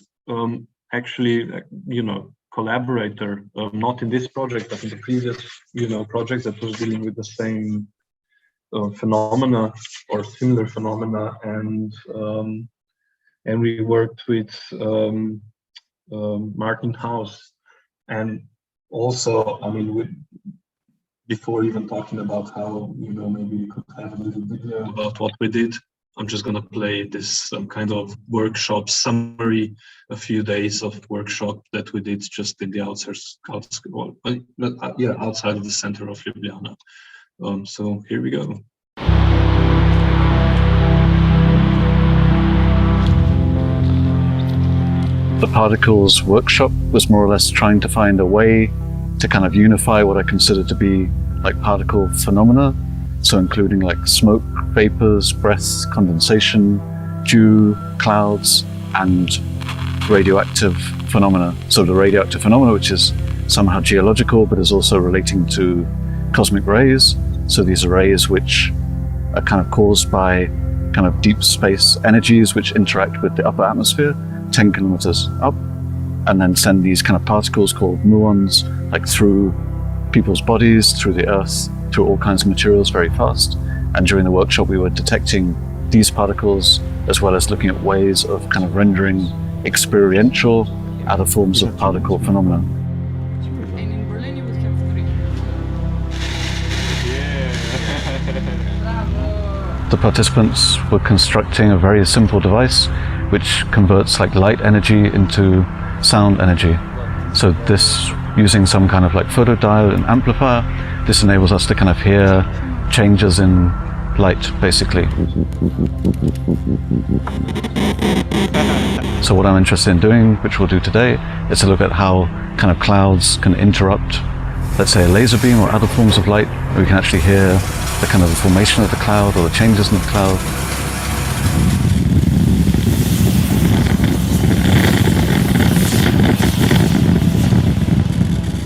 actually collaborator, not in this project but in the previous project that was dealing with the same phenomena or similar phenomena, and we worked with Martin House. And also, I mean, before even talking about how maybe we could have a little video about what we did, I'm just going to play this kind of workshop summary, a few days of workshop that we did just in the outside of the center of Ljubljana. So here we go. The particles workshop was more or less trying to find a way to kind of unify what I consider to be like particle phenomena. So including like smoke, vapors, breath, condensation, dew, clouds, and radioactive phenomena. So the radioactive phenomena, which is somehow geological, but is also relating to cosmic rays. So these are rays which are kind of caused by kind of deep space energies which interact with the upper atmosphere, 10 kilometers up, and then send these kind of particles called muons, like through people's bodies, through the earth, through all kinds of materials very fast. And during the workshop we were detecting these particles as well as looking at ways of kind of rendering experiential other forms of particle phenomena. The participants were constructing a very simple device which converts like light energy into sound energy. So this, using some kind of like photodiode and amplifier, this enables us to kind of hear changes in light, basically. So what I'm interested in doing, which we'll do today, is to look at how kind of clouds can interrupt, let's say, a laser beam or other forms of light. We can actually hear the kind of the formation of the cloud or the changes in the cloud.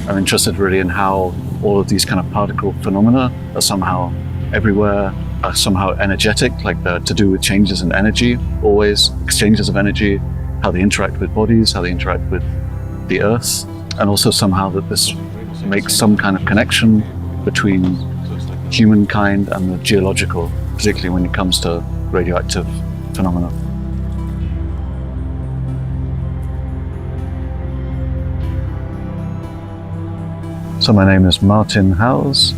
I'm interested really in how all of these kind of particle phenomena are somehow everywhere, are somehow energetic, like they're to do with changes in energy, always exchanges of energy, how they interact with bodies, how they interact with the earth, and also somehow that this makes some kind of connection between humankind and the geological, particularly when it comes to radioactive phenomena. So my name is Martin Howes,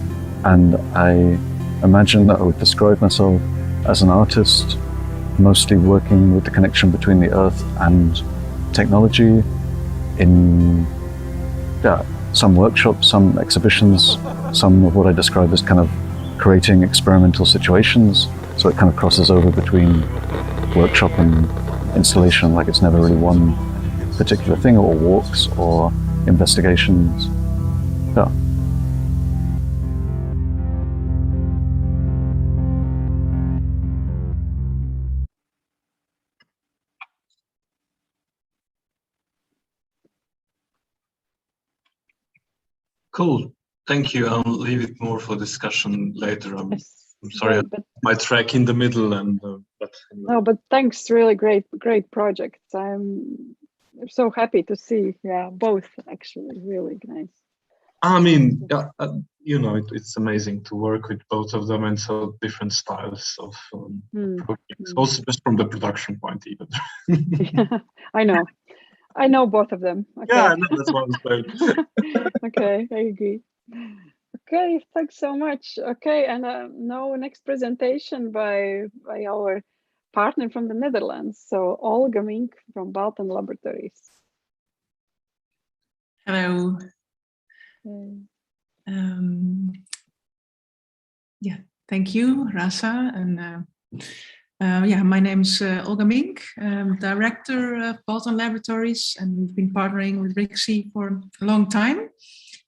and I imagine that I would describe myself as an artist, mostly working with the connection between the earth and technology in some workshops, some exhibitions, some of what I describe as kind of creating experimental situations. So it kind of crosses over between workshop and installation, like it's never really one particular thing, or walks or investigations. Yeah. Cool. Thank you. I'll leave it more for discussion later. I'm sorry, my track in the middle, and but anyway. No, but thanks. Really great project. I'm so happy to see. Yeah, both actually really nice. I mean, it's amazing to work with both of them, and so different styles of projects. Also, just from the production point, even. Yeah, I know both of them. Okay. Yeah, no, that's what I'm saying. Okay, I agree. Okay, thanks so much. Okay, and now next presentation by our partner from the Netherlands. So Olga Mink from Balkan Laboratories. Hello. Yeah, thank you, Rasa. And my name is Olga Mink. I'm director of Balkan Laboratories, and we've been partnering with RIXC for a long time.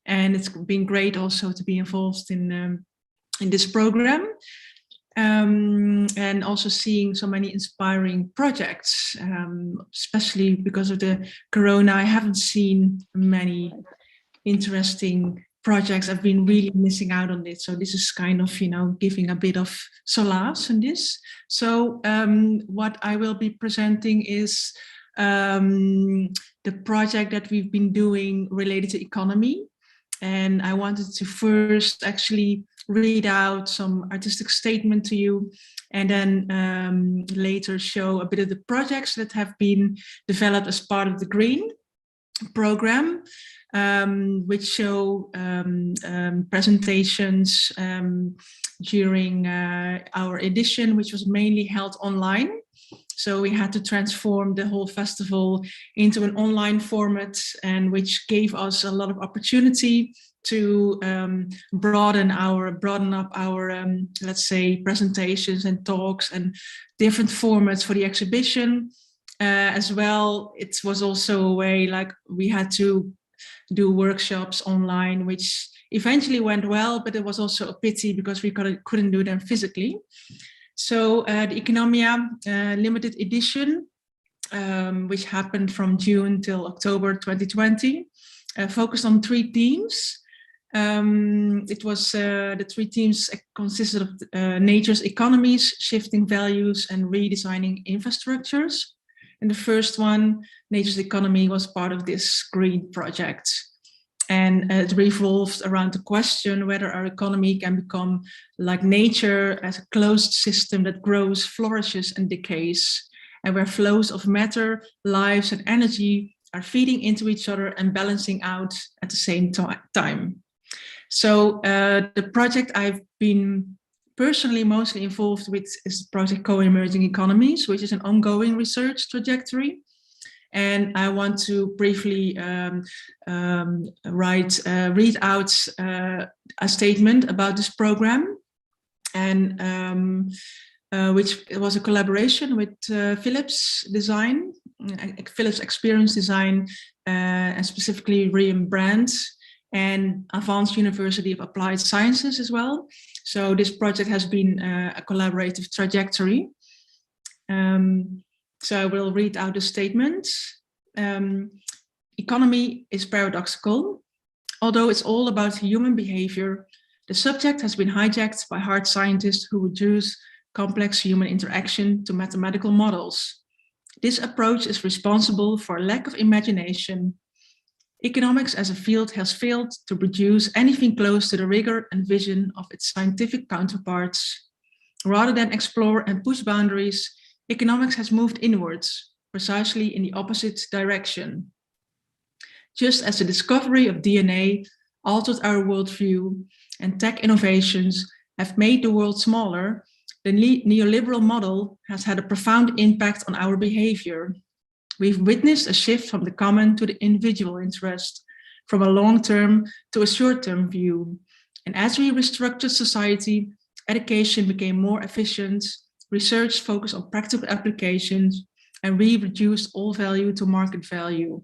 And it's been great also to be involved in this program. and also seeing so many inspiring projects, especially because of the corona. I haven't seen many interesting projects. I've been really missing out on it. So this is kind of, giving a bit of solace in this. So what I will be presenting is the project that we've been doing related to economy. And I wanted to first actually read out some artistic statement to you, and then later show a bit of the projects that have been developed as part of the Green program, which show presentations during our edition, which was mainly held online. So we had to transform the whole festival into an online format, and which gave us a lot of opportunity to broaden up our let's say presentations and talks and different formats for the exhibition. As well, it was also a way, like, we had to do workshops online, which eventually went well, but it was also a pity because we couldn't do them physically. So the Economia limited edition, which happened from June till October 2020, focused on 3 themes. It was the 3 themes consisted of nature's economies, shifting values, and redesigning infrastructures. And the first one, nature's economy, was part of this green project. And it revolved around the question whether our economy can become like nature, as a closed system that grows, flourishes, and decays, and where flows of matter, lives, and energy are feeding into each other and balancing out at the same time. So the project I've been personally mostly involved with is the project Co-Emerging Economies, which is an ongoing research trajectory. And I want to briefly read out a statement about this program, and which was a collaboration with Philips Design, Philips Experience Design, and specifically Renewable and Advanced University of Applied Sciences as well. So this project has been a collaborative trajectory. So I will read out the statement. Economy is paradoxical. Although it's all about human behavior, the subject has been hijacked by hard scientists who reduce complex human interaction to mathematical models. This approach is responsible for a lack of imagination. Economics as a field has failed to produce anything close to the rigor and vision of its scientific counterparts. Rather than explore and push boundaries, economics has moved inwards, precisely in the opposite direction. Just as the discovery of DNA altered our worldview and tech innovations have made the world smaller, the neoliberal model has had a profound impact on our behavior. We've witnessed a shift from the common to the individual interest, from a long-term to a short-term view. And as we restructured society, education became more efficient, research focused on practical applications, and we reduced all value to market value.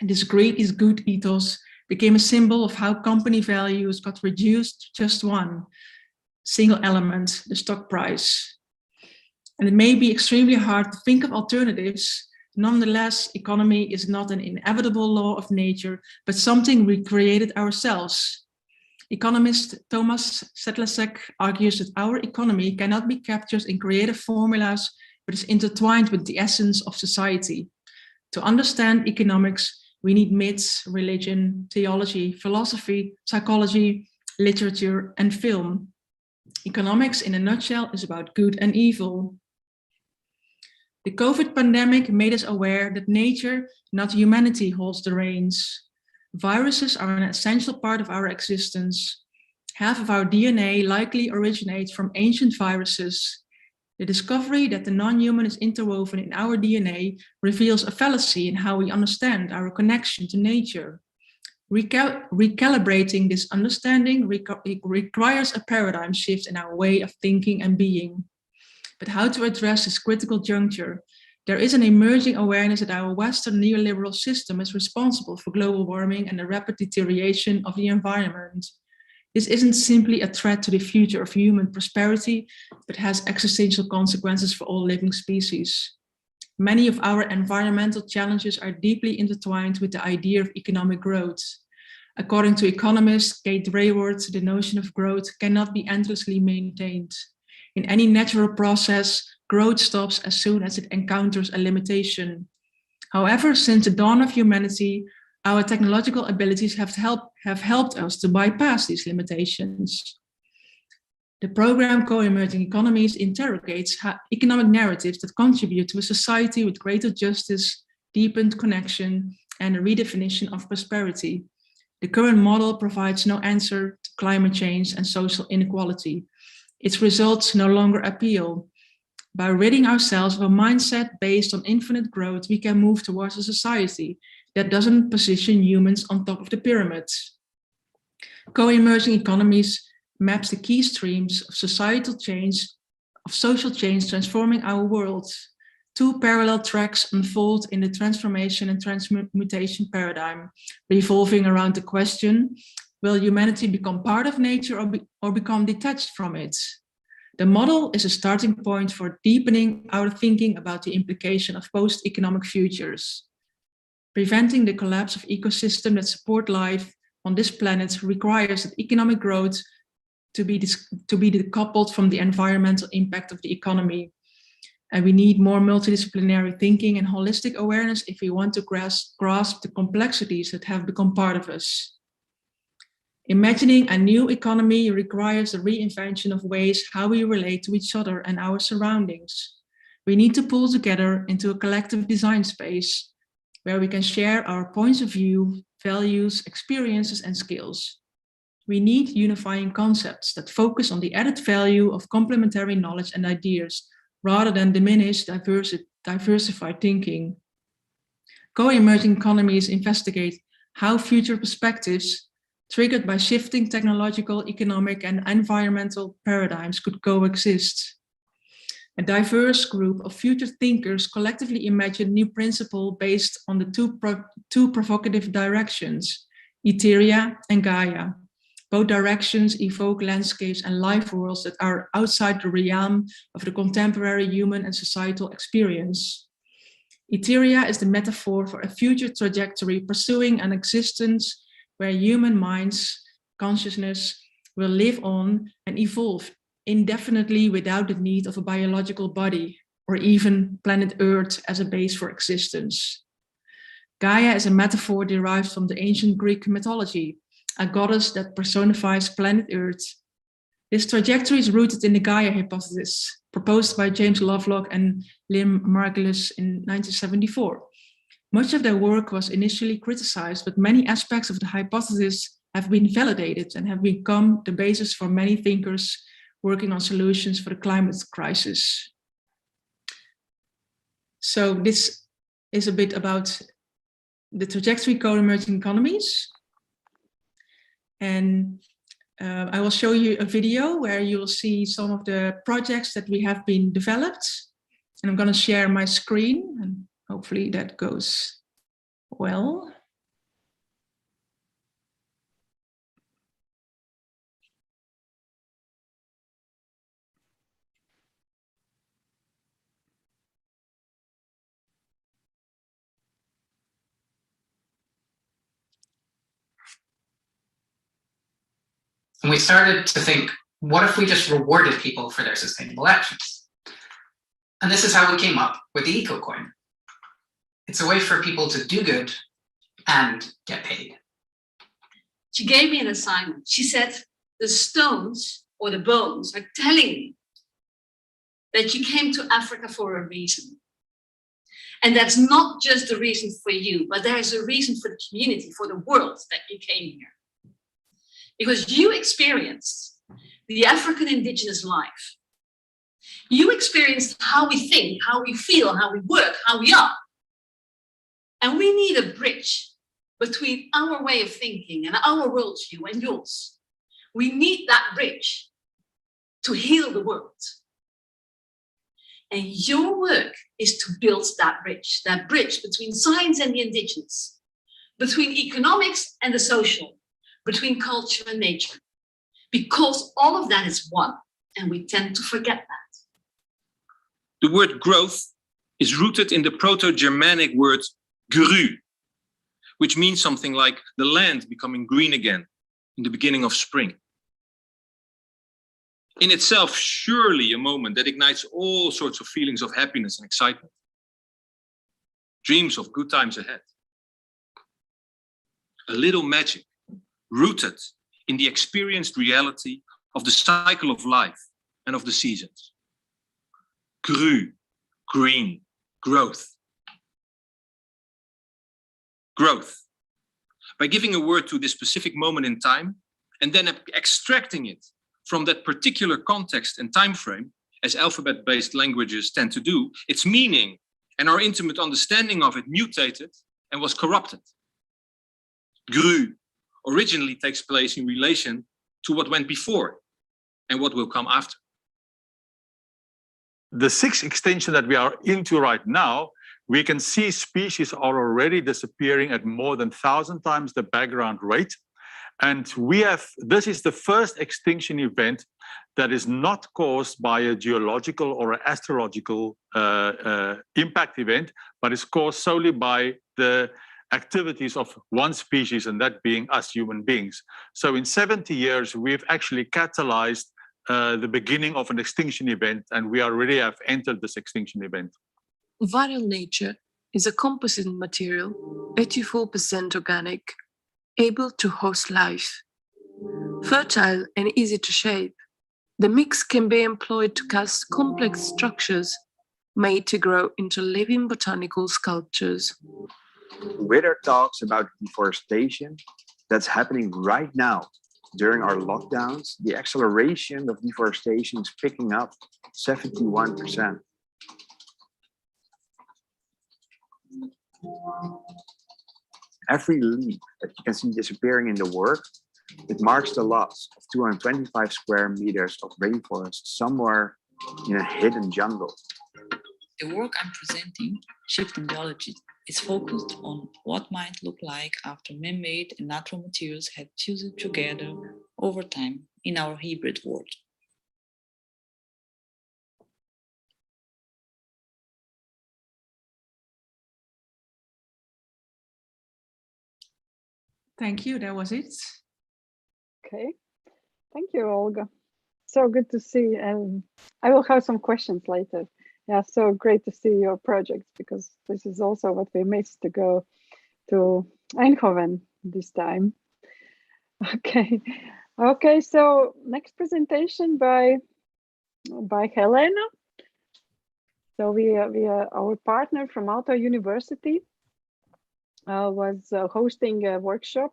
And this great is good ethos became a symbol of how company values got reduced to just one single element, the stock price. And it may be extremely hard to think of alternatives. Nonetheless, economy is not an inevitable law of nature, but something we created ourselves. Economist Thomas Sedlacek argues that our economy cannot be captured in creative formulas, but is intertwined with the essence of society. To understand economics, we need myths, religion, theology, philosophy, psychology, literature, and film. Economics, in a nutshell, is about good and evil. The COVID pandemic made us aware that nature, not humanity, holds the reins. Viruses are an essential part of our existence. Half of our DNA likely originates from ancient viruses. The discovery that the non-human is interwoven in our DNA reveals a fallacy in how we understand our connection to nature. Recalibrating this understanding requires a paradigm shift in our way of thinking and being. But how to address this critical juncture? There is an emerging awareness that our Western neoliberal system is responsible for global warming and the rapid deterioration of the environment. This isn't simply a threat to the future of human prosperity, but has existential consequences for all living species. Many of our environmental challenges are deeply intertwined with the idea of economic growth. According to economist Kate Raworth, the notion of growth cannot be endlessly maintained. In any natural process, growth stops as soon as it encounters a limitation. However, since the dawn of humanity, our technological abilities have helped us to bypass these limitations. The program Co-Emerging Economies interrogates economic narratives that contribute to a society with greater justice, deepened connection, and a redefinition of prosperity. The current model provides no answer to climate change and social inequality. Its results no longer appeal. By ridding ourselves of a mindset based on infinite growth, we can move towards a society that doesn't position humans on top of the pyramid. Co-Emerging Economies maps the key streams of societal change, of social change transforming our world. Two parallel tracks unfold in the transformation and transmutation paradigm, revolving around the question, will humanity become part of nature or become detached from it? The model is a starting point for deepening our thinking about the implication of post-economic futures. Preventing the collapse of ecosystems that support life on this planet requires that economic growth to be decoupled from the environmental impact of the economy. And we need more multidisciplinary thinking and holistic awareness if we want to grasp the complexities that have become part of us. Imagining a new economy requires the reinvention of ways how we relate to each other and our surroundings. We need to pull together into a collective design space where we can share our points of view, values, experiences, and skills. We need unifying concepts that focus on the added value of complementary knowledge and ideas, rather than diminish diversified thinking. Co-emerging economies investigate how future perspectives, triggered by shifting technological, economic, and environmental paradigms, could coexist. A diverse group of future thinkers collectively imagine new principles based on the two provocative directions, Eteria and Gaia. Both directions evoke landscapes and life worlds that are outside the realm of the contemporary human and societal experience. Eteria is the metaphor for a future trajectory pursuing an existence where human minds, consciousness will live on and evolve indefinitely without the need of a biological body or even planet Earth as a base for existence. Gaia is a metaphor derived from the ancient Greek mythology, a goddess that personifies planet Earth. This trajectory is rooted in the Gaia hypothesis, proposed by James Lovelock and Lim Margulis in 1974. Much of their work was initially criticized, but many aspects of the hypothesis have been validated and have become the basis for many thinkers working on solutions for the climate crisis. So this is a bit about the trajectory co-emerging economies. And I will show you a video where you will see some of the projects that we have been developed. And I'm going to share my screen and hopefully that goes well. And we started to think, what if we just rewarded people for their sustainable actions? And this is how we came up with the EcoCoin. It's a way for people to do good and get paid. She gave me an assignment. She said, the stones or the bones are telling me that you came to Africa for a reason. And that's not just the reason for you, but there's a reason for the community, for the world that you came here. Because you experienced the African indigenous life. You experienced how we think, how we feel, how we work, how we are. And we need a bridge between our way of thinking and our worldview and yours. We need that bridge to heal the world. And your work is to build that bridge between science and the indigenous, between economics and the social, between culture and nature. because all of that is one, and we tend to forget that. The word growth is rooted in the Proto-Germanic word grü, which means something like the land becoming green again in the beginning of spring. In itself, surely a moment that ignites all sorts of feelings of happiness and excitement. Dreams of good times ahead. A little magic rooted in the experienced reality of the cycle of life and of the seasons. Grü, green, growth. Growth. By giving a word to this specific moment in time and then extracting it from that particular context and time frame, as alphabet-based languages tend to do, its meaning and our intimate understanding of it mutated and was corrupted. Grü originally takes place in relation to what went before and what will come after. The sixth extinction that we are into right now, we can see species are already disappearing at more than 1,000 times the background rate. And this is the first extinction event that is not caused by a geological or an astrological impact event, but is caused solely by the activities of one species, and that being us human beings. So in 70 years, we've actually catalyzed the beginning of an extinction event, and we already have entered this extinction event. Viral nature is a composite material, 84% organic, able to host life. Fertile and easy to shape, the mix can be employed to cast complex structures made to grow into living botanical sculptures. Wither talks about deforestation that's happening right now. During our lockdowns, the acceleration of deforestation is picking up 71%. Every leaf that you can see disappearing in the work, it marks the loss of 225 square meters of rainforest somewhere in a hidden jungle. The work I'm presenting, Shifting Biology, is focused on what might look like after man-made and natural materials had fused together over time in our hybrid world. Thank you, that was it. Okay, thank you, Olga. So good to see, and I will have some questions later. Yeah, so great to see your projects, because this is also what we missed to go to Eindhoven this time. Okay, so next presentation by Helena. So we are our partner from Aalto University was hosting a workshop,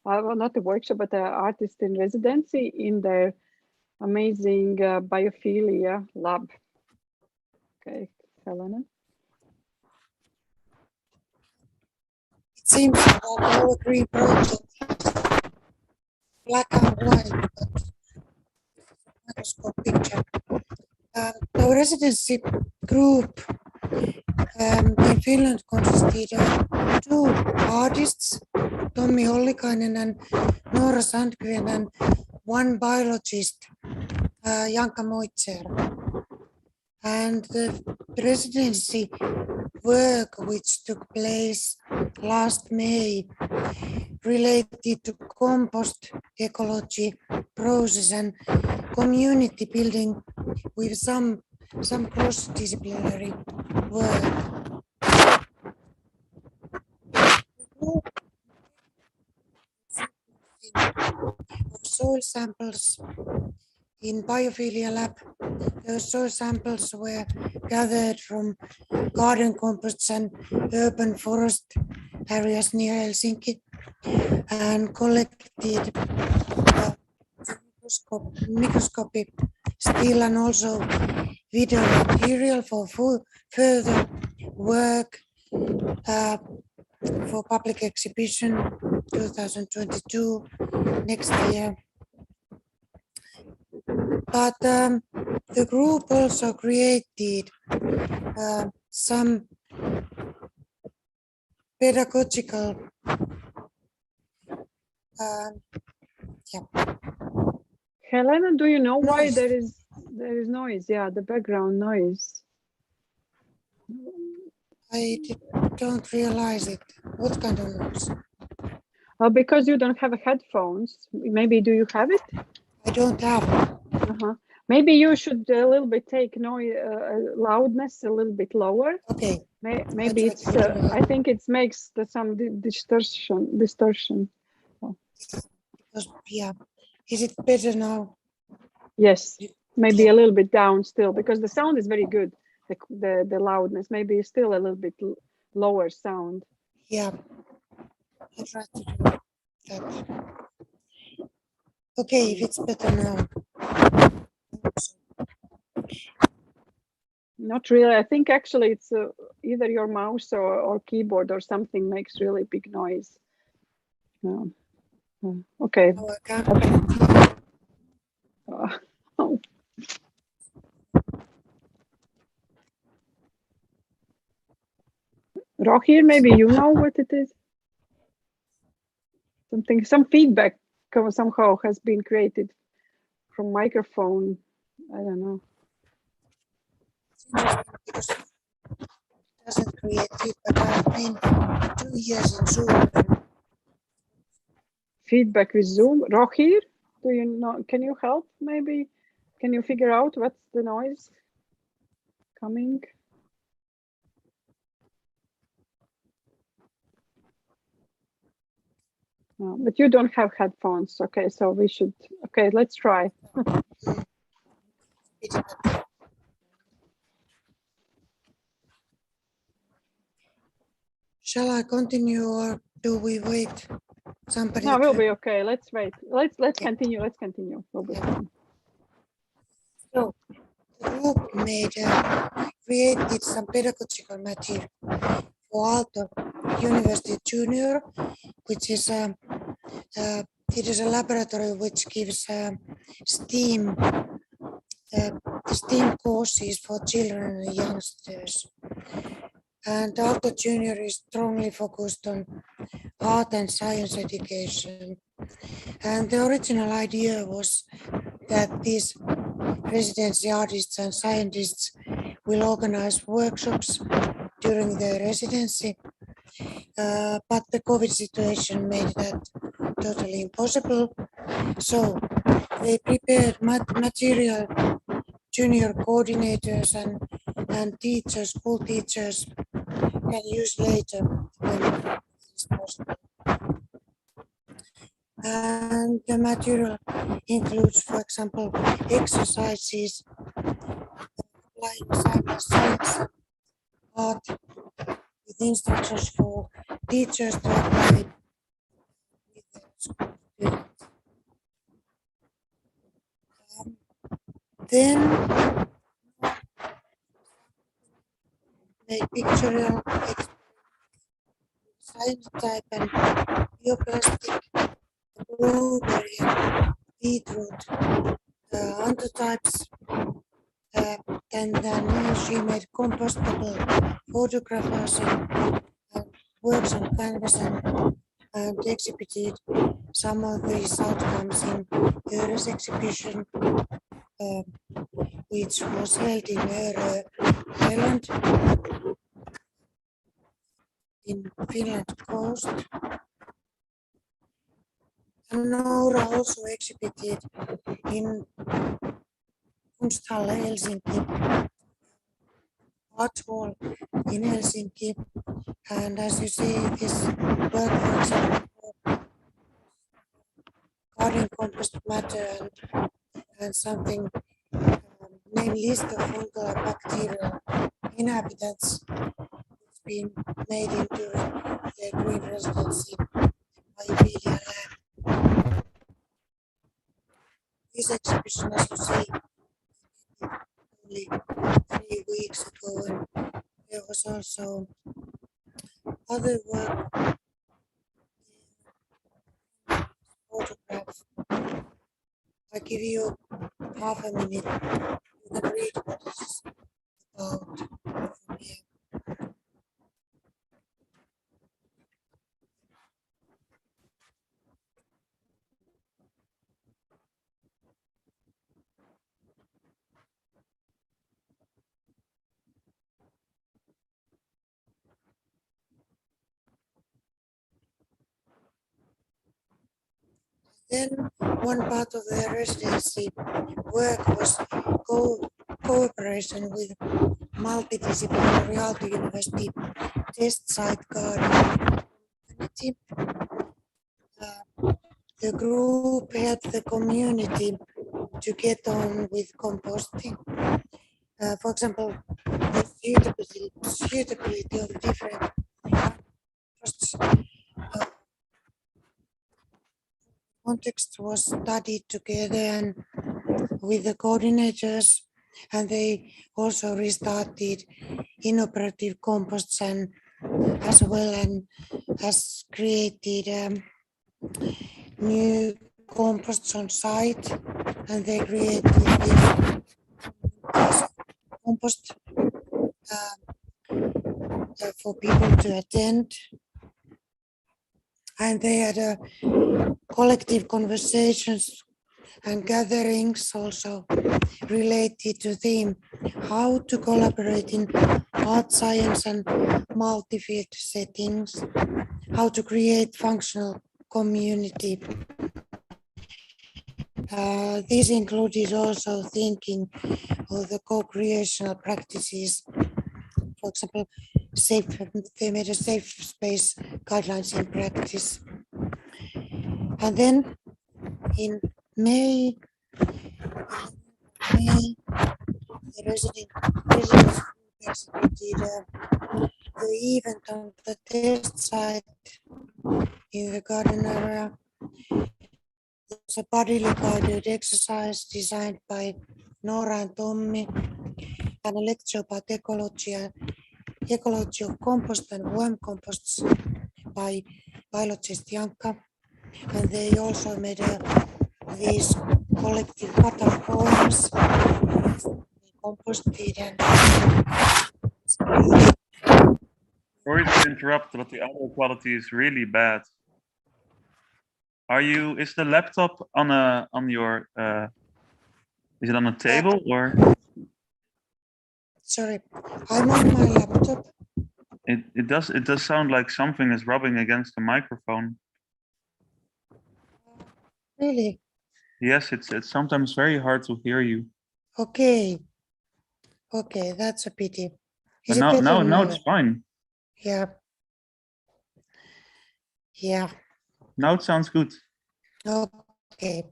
well, not a workshop, but an artist in residency in their amazing biophilia lab. Okay, Helena. It seems that all agree project black and white, but microscope picture. The residency group in Finland consisted of 2 artists, Tommi Ollikainen and Noora Sandgren, and 1 biologist, Janka Moitzer. And the residency work, which took place last May, related to compost ecology, process and community building with some cross-disciplinary work. Soil samples in biophilia lab. Those soil samples were gathered from garden composts and urban forest areas near Helsinki and collected microscopy still and also video material for further work for public exhibition 2022 next year. But the group also created some pedagogical Helena, do you know why there is noise? Yeah, the background noise. I don't realize it. What kind of noise? Because you don't have headphones. Maybe do you have it? I don't have. Maybe you should a little bit take noise loudness a little bit lower. Okay. Maybe it's. I think it makes some distortion. Oh. Yeah. Is it better now? Yes. Maybe a little bit down still, because the sound is very good. The loudness. Maybe still a little bit lower sound. Yeah. I try to do that. Okay, if it's better now. Not really. I think actually it's either your mouse or keyboard or something makes really big noise. No. Okay. Oh. Rohir, maybe you know what it is? Some feedback somehow has been created from microphone. I don't know. Doesn't create feedback. I've been 2 years in Zoom. Feedback with Zoom. Rohir, do you know? Can you help? Maybe can you figure out what's the noise coming? No, but you don't have headphones. Okay, so we should. Okay, let's try. Shall I continue or do we wait? Somebody. No, we'll be okay. Let's wait. Let's continue. Let's continue. We'll be fine. So the group created some pedagogical material for Aalto University Junior, which is it is a laboratory which gives STEAM courses for children and youngsters. And Aalto Junior is strongly focused on art and science education. And the original idea was that these residency artists and scientists will organize workshops during their residency. But the COVID situation made that totally impossible. So they prepared material junior coordinators and teachers, school teachers can use later when it is possible. And the material includes, for example, exercises, applying science, art, with instructions for teachers to apply with their school students. Then made pictorial science type and bioplastic, blueberry and beetroot anthrotypes. And then she made compostable photographs and works on canvas and exhibited some of these outcomes in Öre's exhibition, which was held in Öre Island in Finland coast. And Noura also exhibited in Kunsthalle Helsinki, art hall in Helsinki. And as you see, this work, for example, garden compost matter and something named list of fungal and bacterial inhabitants it's been made into their green residency by MPLab. This exhibition, as you see, only 3 weeks ago, and there was also other work, photograph. I give you half a minute. You can read what this is about from here. Then one part of the residency work was cooperation with multidisciplinary Aalto University test site garden community. The group helped the community to get on with composting. For example, the suitability of different composts. Context was studied together and with the coordinators, and they also restarted inoperative composts and as well, and has created new composts on site, and they created this compost for people to attend, and they had collective conversations and gatherings also related to theme how to collaborate in art, science and multi-field settings, how to create functional community. This included also thinking of the co-creational practices. For example, they made a safe space guidelines in practice. And then in May, the residents executed the event on the test site in the garden area. It was a bodily guided exercise designed by Nora and Tommy, and a lecture about ecology of compost and worm composts by biologist Janka. And they also made these collective cutout poems composted and Sorry to interrupt, but the audio quality is really bad. Is the laptop on your is it on a table or? Sorry, I'm on my laptop. It does sound like something is rubbing against the microphone. Really? Yes, it's sometimes very hard to hear you. Okay, that's a pity. But now it's fine. Yeah. Now it sounds good. Okay.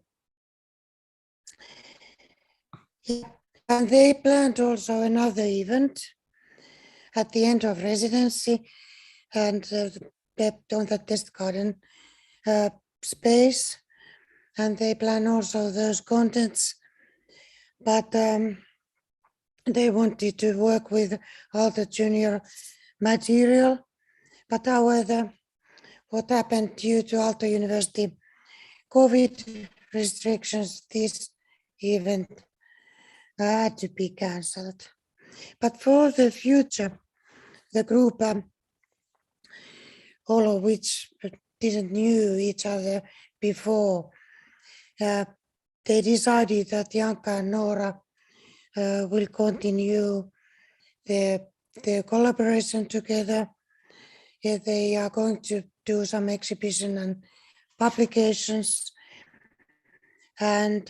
Yeah. And they planned also another event at the end of residency and on the test garden space. And they plan also those contents, but they wanted to work with all the junior material. But however, what happened due to Aalto University COVID restrictions, this event had to be cancelled. But for the future, the group, all of which didn't knew each other before, they decided that Janka and Nora will continue their collaboration together. They are going to do some exhibition and publications and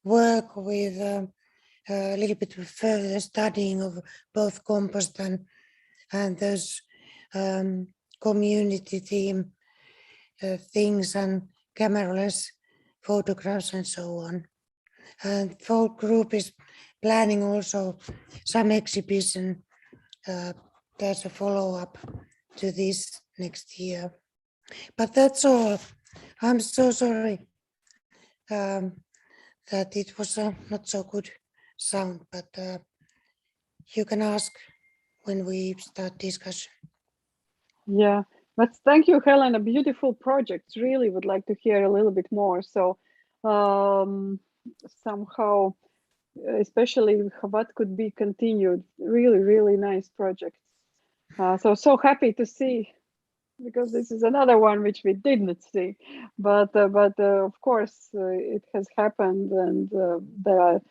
work with a little bit further studying of both compost and those community theme things and cameraless photographs and so on. And the group is planning also some exhibition as a follow-up to this next year. But that's all. I'm so sorry that it was not so good sound, but you can ask when we start discussion. Yeah, but thank you, Helen. A beautiful project. Really would like to hear a little bit more. So somehow, especially what could be continued. Really, really nice project. So happy to see, because this is another one which we didn't see, but of course it has happened, and there are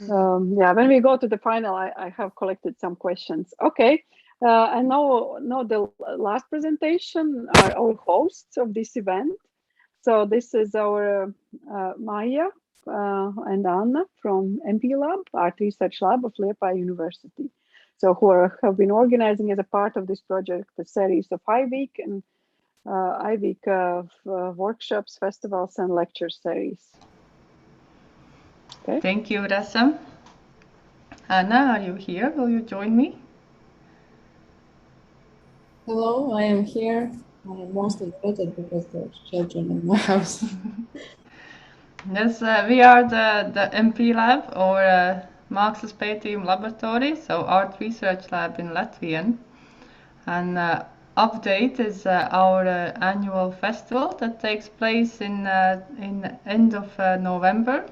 when we go to the final, I have collected some questions. Okay, and now the last presentation are our hosts of this event. So this is our Maya and Anna from MPLab, Art Research Lab of Liepaja University. So who have been organizing as a part of this project a series of I-Week and I-Week workshops, festivals, and lecture series. Okay. Thank you, Rasa. Anna, are you here? Will you join me? Hello, I am here. I am mostly muted because there are children in my house. Yes, we are the MPLab, or Mākslas pētījuma laboratory, so Art Research Lab in Latvian. And Update is our annual festival that takes place in end of November.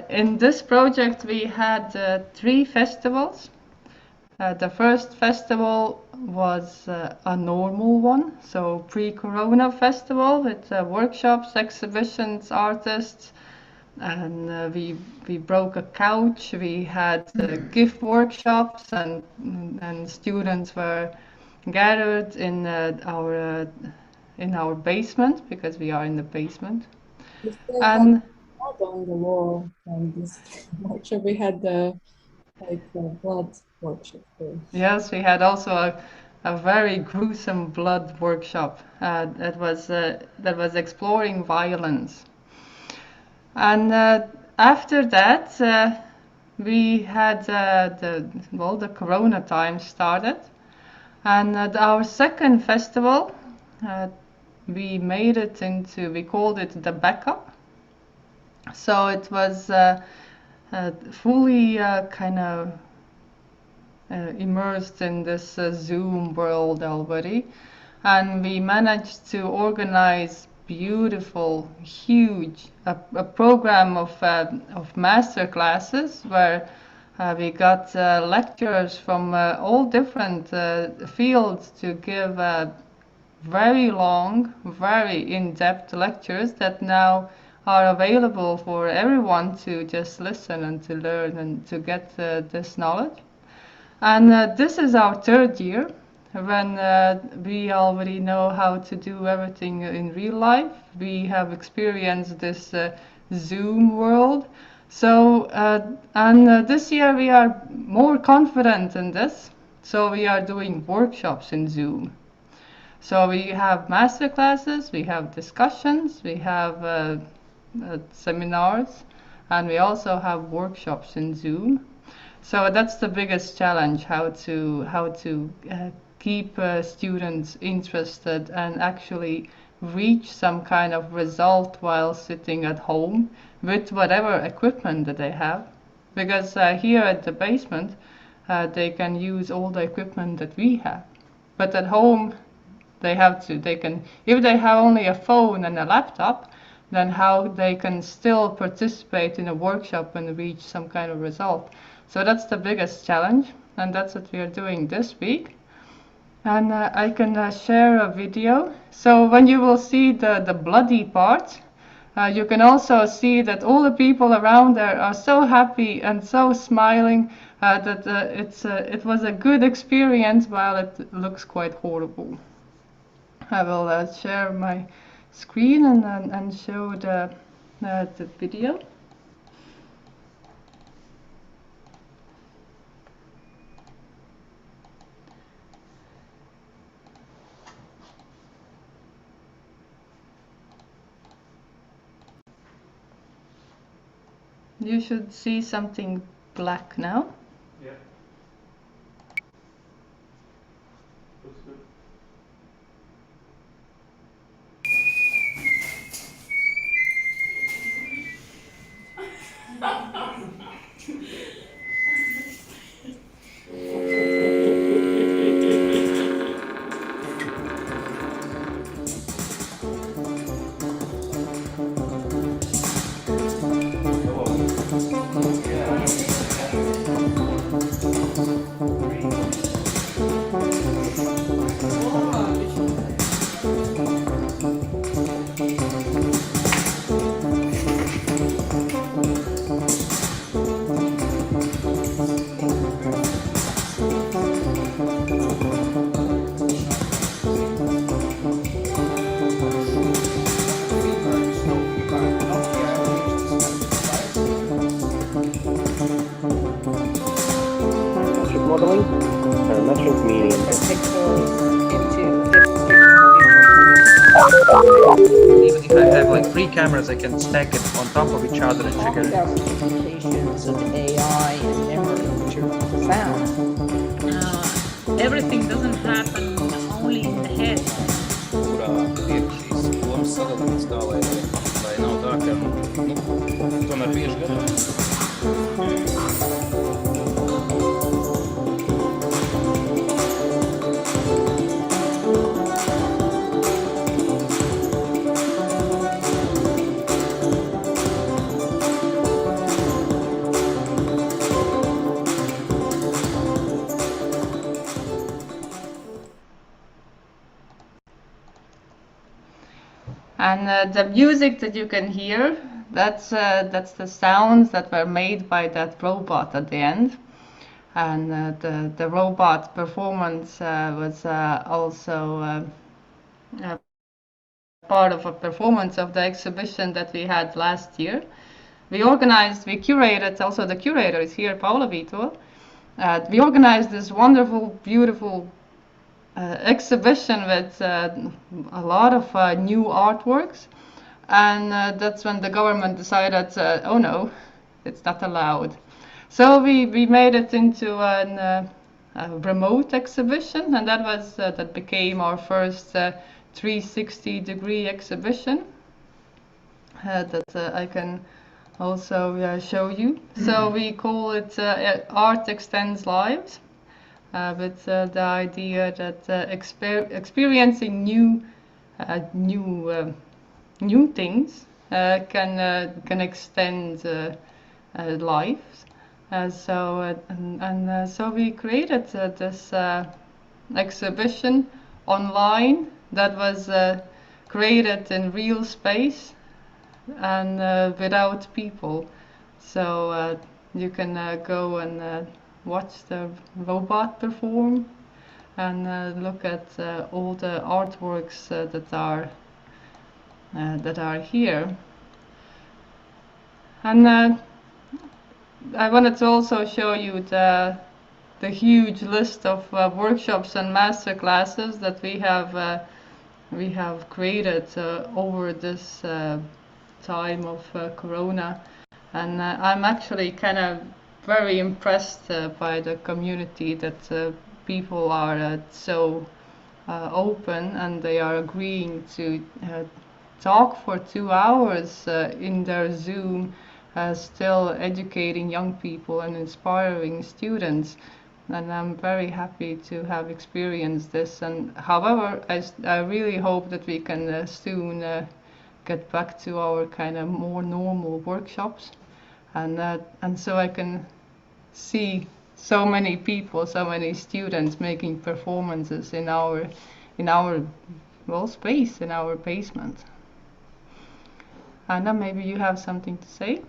In this project, we had 3 festivals. The first festival was a normal one, so pre-corona festival with workshops, exhibitions, artists, and we broke a couch. We had gift workshops, and students were gathered in our basement, because we are in the basement. And on the wall, and this workshop we had the blood workshop. Yes, we had also a very gruesome blood workshop that was exploring violence. And after that, we had the Corona time started, and our second festival, we made it into, we called it the backup. So it was fully kind of immersed in this Zoom world already, and we managed to organize beautiful, huge, a program of master classes where we got lecturers from all different fields to give very long, very in-depth lectures that now are available for everyone to just listen and to learn and to get this knowledge. And this is our 3rd year, when we already know how to do everything in real life. We have experienced this Zoom world. So, and this year we are more confident in this. So we are doing workshops in Zoom. So we have master classes, we have discussions, we have seminars, and we also have workshops in Zoom. So that's the biggest challenge, how to keep students interested and actually reach some kind of result while sitting at home with whatever equipment that they have. Because here at the basement, they can use all the equipment that we have. But at home, if they have only a phone and a laptop, then how they can still participate in a workshop and reach some kind of result. So that's the biggest challenge, and that's what we are doing this week. And I can share a video. So when you will see the bloody part, you can also see that all the people around there are so happy and so smiling that it was a good experience, while it looks quite horrible. I will share my screen and show the video. You should see something black now. Yeah. Looks good. Even if I have like 3 cameras, I can stack it on top of each other and trigger it. Implications of AI and memory to sound. Everything doesn't happen only in the head. And the music that you can hear, that's the sounds that were made by that robot at the end. And the robot performance was also part of a performance of the exhibition that we had last year. We curated, also the curator is here, Paula Vito. We organized this wonderful, beautiful exhibition with a lot of new artworks, and that's when the government decided, oh no, it's not allowed. So we made it into a remote exhibition, and that became our first 360-degree exhibition that I can also show you. So we call it Art Extends Lives. With the idea that experiencing new things can extend lives. So we created this exhibition online that was created in real space and without people. So you can go and watch the robot perform and look at all the artworks that are here. And I wanted to also show you the huge list of workshops and master classes that we have created over this time of Corona. And I'm actually kind of very impressed by the community that people are so open, and they are agreeing to talk for 2 hours in their Zoom, still educating young people and inspiring students. And I'm very happy to have experienced this. And however, I really hope that we can soon get back to our kind of more normal workshops, and so I can see so many people, so many students making performances in our space, in our basement. Anna, maybe you have something to say?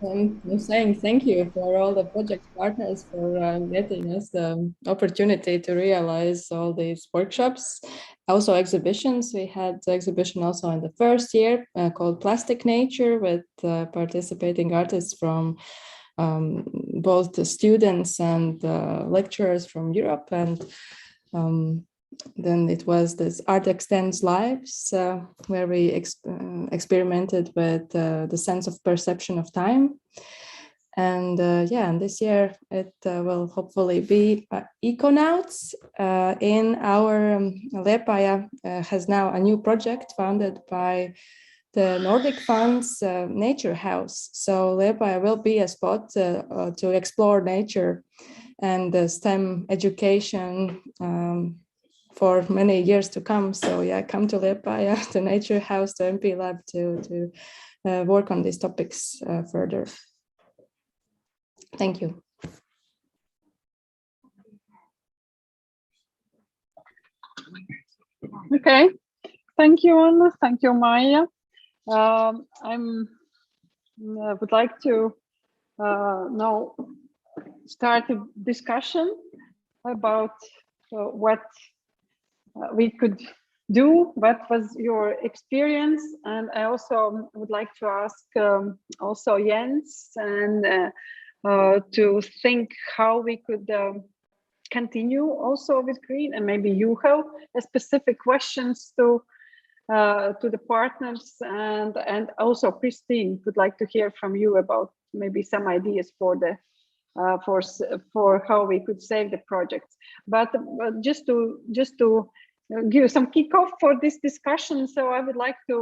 I'm saying thank you for all the project partners for getting us the opportunity to realize all these workshops. Also exhibitions. We had the exhibition also in the first year called Plastic Nature, with participating artists from both the students and lecturers from Europe. And then it was this Art Extends Lives, where we experimented with the sense of perception of time. And and this year it will hopefully be Econauts. In our Liepaja has now a new project funded by the Nordic Fund's Nature House. So Liepaja will be a spot to explore nature and STEM education for many years to come. So yeah, come to Liepaja, the Nature House, the MPLab to work on these topics further. Thank you. Okay, thank you, Anna. Thank you, Maya. I would like to now start a discussion about what we could do, what was your experience, and I also would like to ask also Jens and to think how we could continue also with green, and maybe you have specific questions to the partners, and also Christine would like to hear from you about maybe some ideas for the for how we could save the projects. But just to give some kickoff for this discussion, so I would like to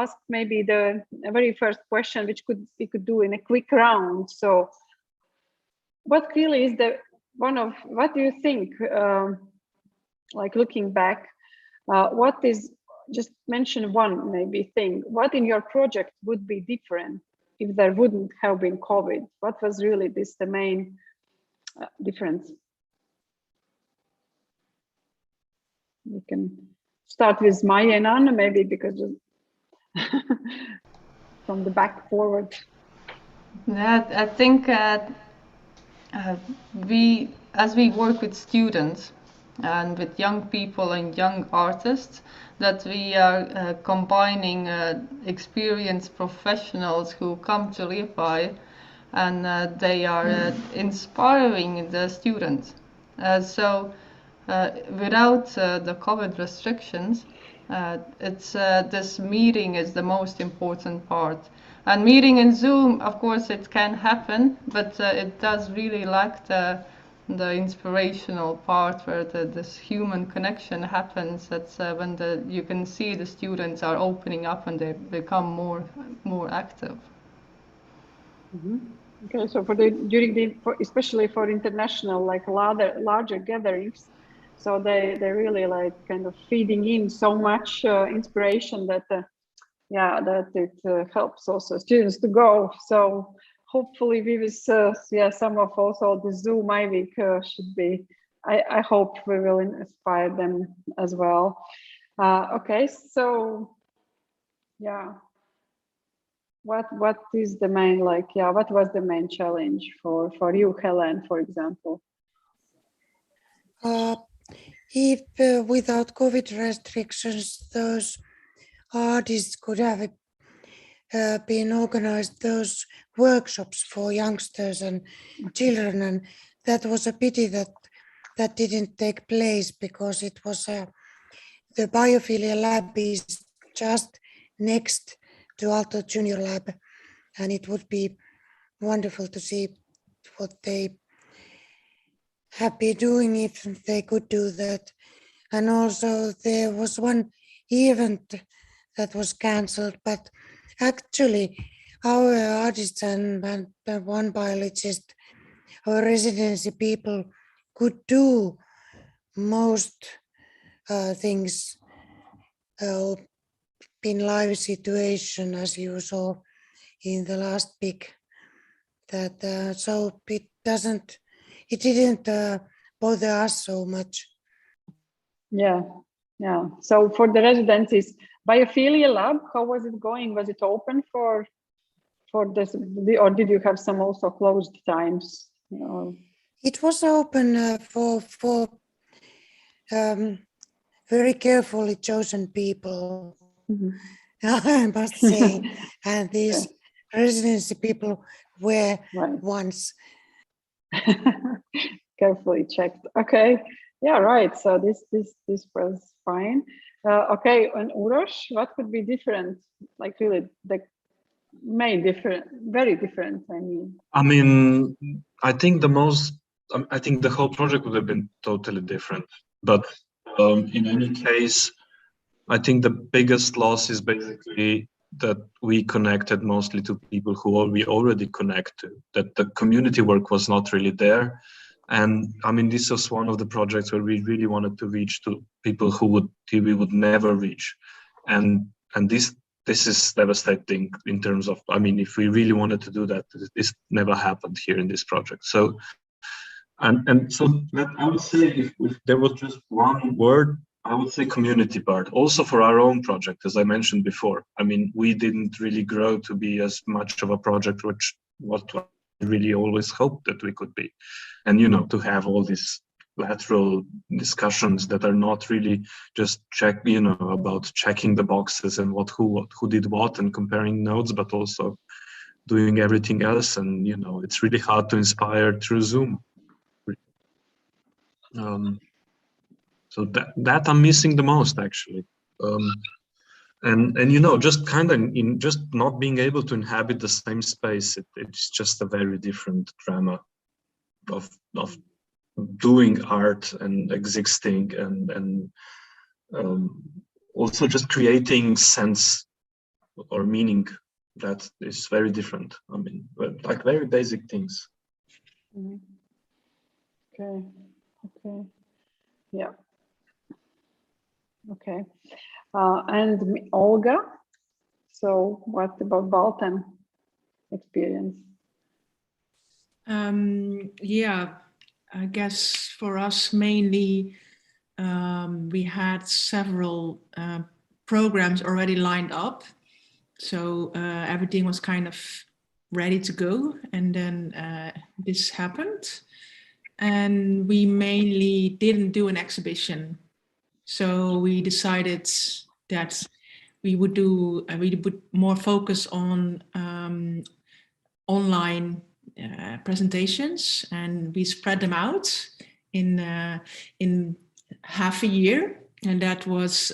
ask maybe the very first question, which we could do in a quick round. So, what really is what do you think? Like looking back, what is, just mention one maybe thing. What in your project would be different if there wouldn't have been COVID? What was really the main difference? We can start with Maya and Anna, maybe, because from the back forward. Yeah, I think as we work with students and with young people and young artists, that we are combining experienced professionals who come to Liepaja, and they are inspiring the students. So without the COVID restrictions, this meeting is the most important part. And meeting in Zoom, of course, it can happen, but it does really lack the inspirational part where this human connection happens. That's when you can see the students are opening up and they become more active. Mm-hmm. Okay, so especially for international, like larger gatherings, so they really like kind of feeding in so much inspiration that that it helps also students to go. So hopefully we will some of also the Zoom week should be, I hope we will inspire them as well. Okay, so what is the main, what was the main challenge for you, Helen, for example? If without COVID restrictions, those artists could have been organized those workshops for youngsters and children, and that was a pity that didn't take place, because it was the biophilia lab is just next to Aalto Junior Lab, and it would be wonderful to see what they have been doing if they could do that. And also there was one event that was cancelled, but actually our artists and one biologist, our residency people, could do most things in live situation, as you saw in the last pic. That so it didn't bother us so much. Yeah. So for the residencies, biophilia lab, how was it going? Was it open for this, or did you have some also closed times? It was open for very carefully chosen people, I must say, and these residency people were ones. Carefully checked. Okay. Yeah, right. So this was fine. Okay, and Uroš, what could be different? Like really the main different, very different, I mean. I think the whole project would have been totally different. But in any case, I think the biggest loss is basically that we connected mostly to people who we already connect to, that the community work was not really there. And I mean, this was one of the projects where we really wanted to reach to people who we would never reach. And this is devastating in terms of, I mean, if we really wanted to do that, this never happened here in this project. So, and so I would say if there was just one word, I would say community part. Also for our own project, as I mentioned before. I mean, we didn't really grow to be as much of a project what I really always hoped that we could be. And, to have all these lateral discussions that are not really just about checking the boxes and who did what and comparing notes, but also doing everything else. And, it's really hard to inspire through Zoom. So that I'm missing the most, actually. And you know, just kind of in just not being able to inhabit the same space, it's just a very different drama of doing art and existing and also just creating sense or meaning that is very different. I mean, like very basic things. Okay. Yeah. Okay. And Olga, so what about Balkan experience? Yeah, I guess for us mainly, we had several programs already lined up. So everything was kind of ready to go. And then this happened. And we mainly didn't do an exhibition. So we decided that we would put more focus on online presentations, and we spread them out in half a year. And that was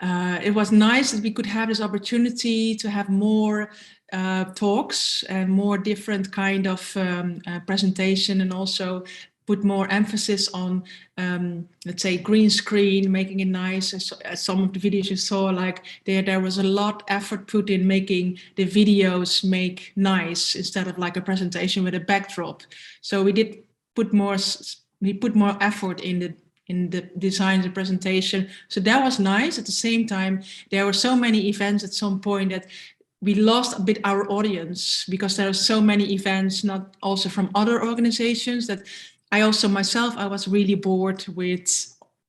it was nice that we could have this opportunity to have more talks and more different kind of presentation, and also put more emphasis on, let's say, green screen, making it nice. As some of the videos you saw, like there was a lot effort put in making the videos make nice instead of like a presentation with a backdrop. So we did put more effort in the design of the presentation. So that was nice. At the same time, there were so many events at some point that we lost a bit our audience, because there are so many events, not also from other organizations, that I also myself, I was really bored with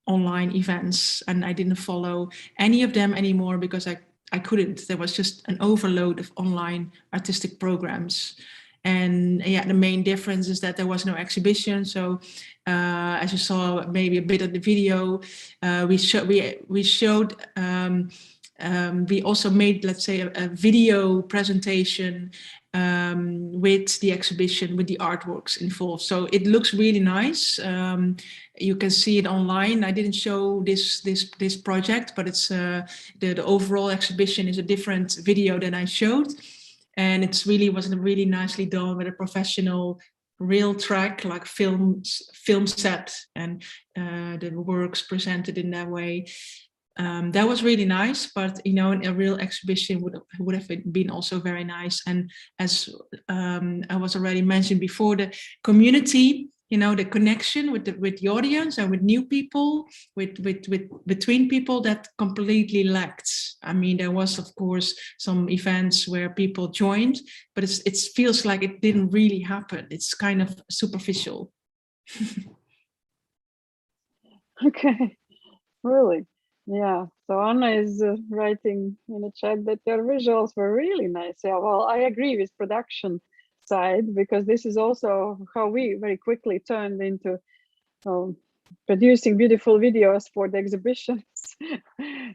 online events, and I didn't follow any of them anymore because I couldn't. There was just an overload of online artistic programs. And yeah, the main difference is that there was no exhibition. So as you saw maybe a bit of the video, we also made, let's say, a video presentation with the exhibition, with the artworks involved. So it looks really nice. You can see it online. I didn't show this project, but it's the overall exhibition is a different video than I showed. And it was really nicely done with a professional real track, like film set, and the works presented in that way. That was really nice, but you know, a real exhibition would have been also very nice. And as I was already mentioned before, the community, you know, the connection with the audience and with new people, with between people, that completely lacked. I mean, there was of course some events where people joined, but it feels like it didn't really happen. It's kind of superficial. Okay, really. Yeah, so Anna is writing in the chat that your visuals were really nice. Yeah, well, I agree with production side, because this is also how we very quickly turned into producing beautiful videos for the exhibitions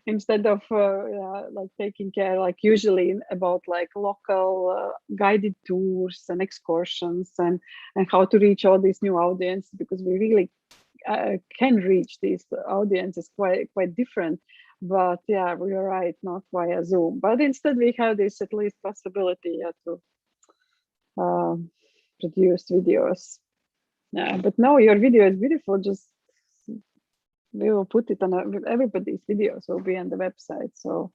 instead of like taking care, like usually about like local guided tours and excursions and how to reach all these new audience, because we really can reach these audiences quite different. But yeah, we are right, not via Zoom, but instead we have this at least possibility to produce videos. Yeah, but no, your video is beautiful. Just we will put it on everybody's videos will be on the website. So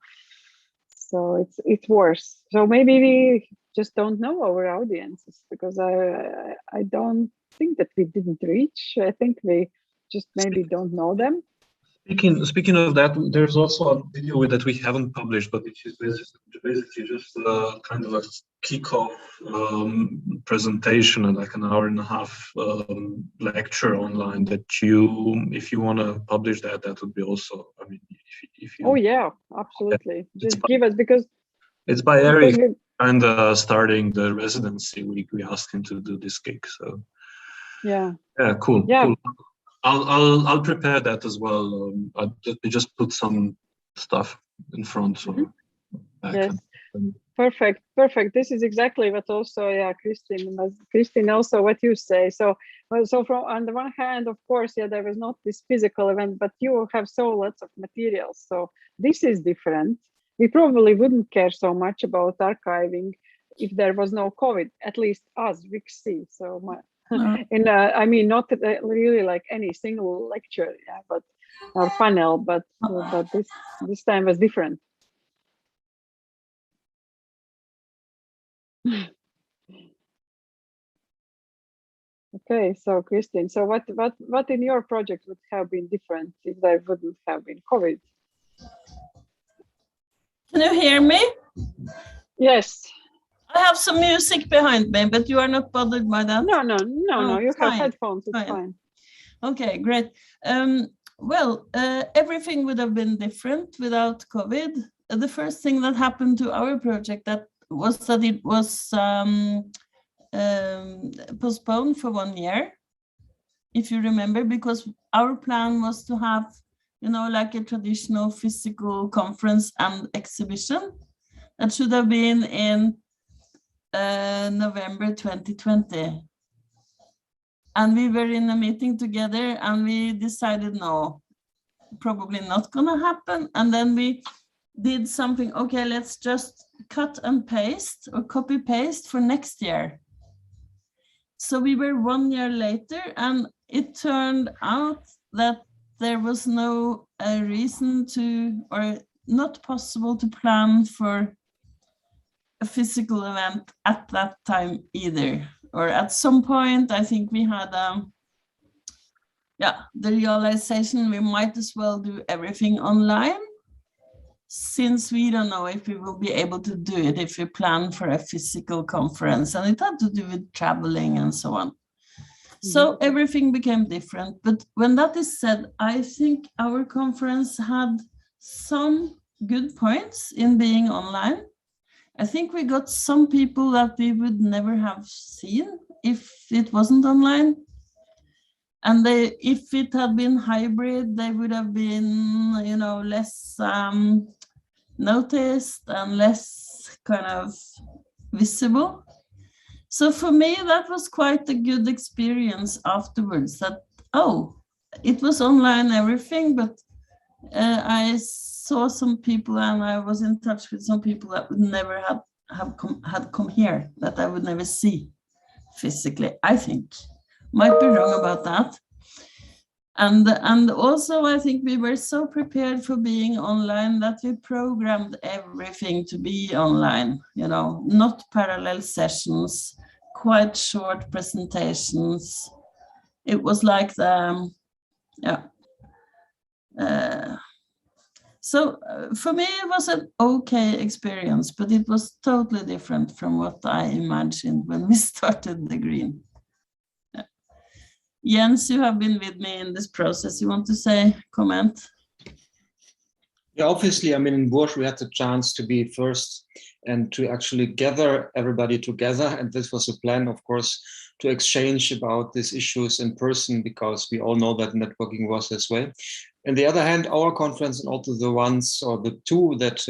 it's worse. So maybe we just don't know our audiences, because I don't think that we didn't reach. I think we just maybe don't know them. Speaking of that, there's also a video that we haven't published, but which is basically just kind of a kickoff presentation and like an hour and a half lecture online that if you want to publish that would be also, I mean, if you. Oh yeah, absolutely. Just give us, because it's by Eric, and starting the residency week, we asked him to do this gig. So yeah, cool. Yeah. Cool. I'll prepare that as well. I just put some stuff in front. So yes. Perfect. This is exactly what also, yeah, Christine, also what you say. So from on the one hand, of course, yeah, there was not this physical event, but you have so lots of materials. So this is different. We probably wouldn't care so much about archiving if there was no COVID, at least us, RIXC. So I mean, not really like any single lecture, yeah, but or panel, but this time was different. Okay, so Christine, so what in your project would have been different if there wouldn't have been COVID? Can you hear me? Yes. I have some music behind me, but you are not bothered by that? No, you have headphones, it's fine. Okay, great. Well, everything would have been different without COVID. The first thing that happened to our project that it was postponed for 1 year, if you remember, because our plan was to have, like a traditional physical conference and exhibition that should have been in November 2020. And we were in a meeting together and we decided, no, probably not gonna happen. And then we did something, okay, let's just cut and paste or copy paste for next year. So we were 1 year later and it turned out that there was no reason to, or not possible to plan for a physical event at that time either. Or at some point, I think we had, the realization we might as well do everything online, since we don't know if we will be able to do it if we plan for a physical conference, and it had to do with traveling and so on. So everything became different. But when that is said, I think our conference had some good points in being online. I think we got some people that we would never have seen if it wasn't online. And if it had been hybrid, they would have been, less noticed and less kind of visible. So for me, that was quite a good experience afterwards that, it was online everything, but I saw some people and I was in touch with some people that would never have come here, that I would never see physically, I think. Might be wrong about that. And also I think we were so prepared for being online that we programmed everything to be online, not parallel sessions, quite short presentations. It was like so for me, it was an okay experience, but it was totally different from what I imagined when we started the Green. Yeah. Jens, you have been with me in this process. You want to comment? Yeah, obviously, in Bourges, we had the chance to be first and to actually gather everybody together. And this was a plan, of course, to exchange about these issues in person, because we all know that networking was this way. On the other hand, our conference and also the ones or the two that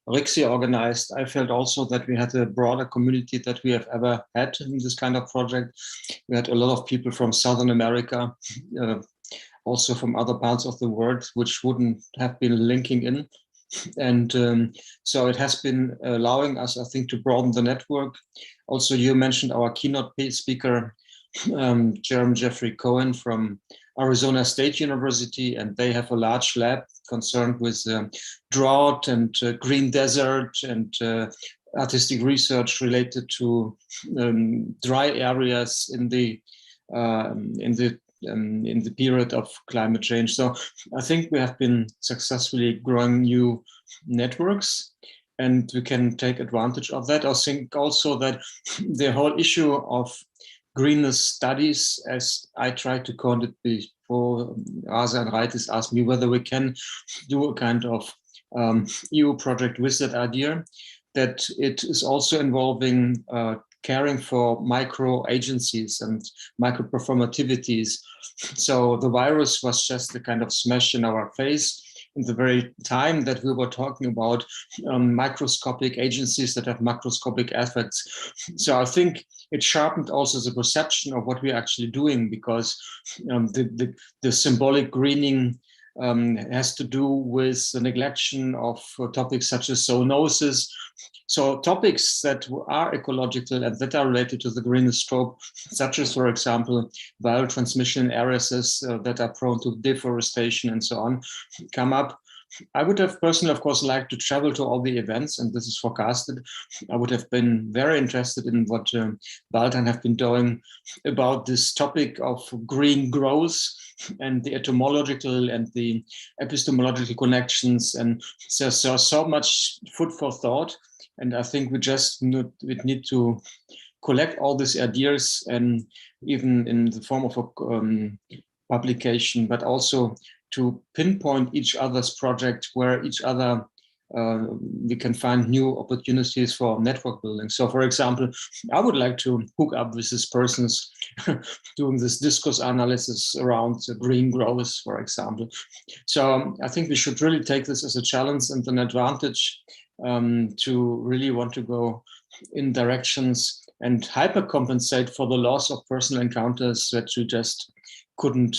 RIXC organized, I felt also that we had a broader community that we have ever had in this kind of project. We had a lot of people from Southern America, also from other parts of the world, which wouldn't have been linking in. And so it has been allowing us, I think, to broaden the network. Also, you mentioned our keynote speaker, Jeremy Jeffrey Cohen from Arizona State University, and they have a large lab concerned with drought and green desert and artistic research related to dry areas in the period of climate change. So I think we have been successfully growing new networks, and we can take advantage of that. I think also that the whole issue of greenness studies, as I tried to call it before, Rasa and Reitis asked me whether we can do a kind of EU project with that idea, that it is also involving caring for micro agencies and micro performativities. So the virus was just a kind of smash in our face. in the very time that we were talking about microscopic agencies that have macroscopic effects. So I think it sharpened also the perception of what we're actually doing, because the symbolic greening has to do with the neglection of topics such as zoonosis. So topics that are ecological and that are related to the green scope, such as, for example, viral transmission in areas that are prone to deforestation and so on, come up. I would have personally, of course, liked to travel to all the events, and this is forecasted. I would have been very interested in what Walter have been doing about this topic of green growth and the etymological and the epistemological connections. And there's so much food for thought. And I think we just need to collect all these ideas, and even in the form of a publication, but also to pinpoint each other's project where each other we can find new opportunities for network building. So, for example, I would like to hook up with this person's doing this discourse analysis around green growth, for example. So I think we should really take this as a challenge and an advantage to really want to go in directions and hypercompensate for the loss of personal encounters that you just couldn't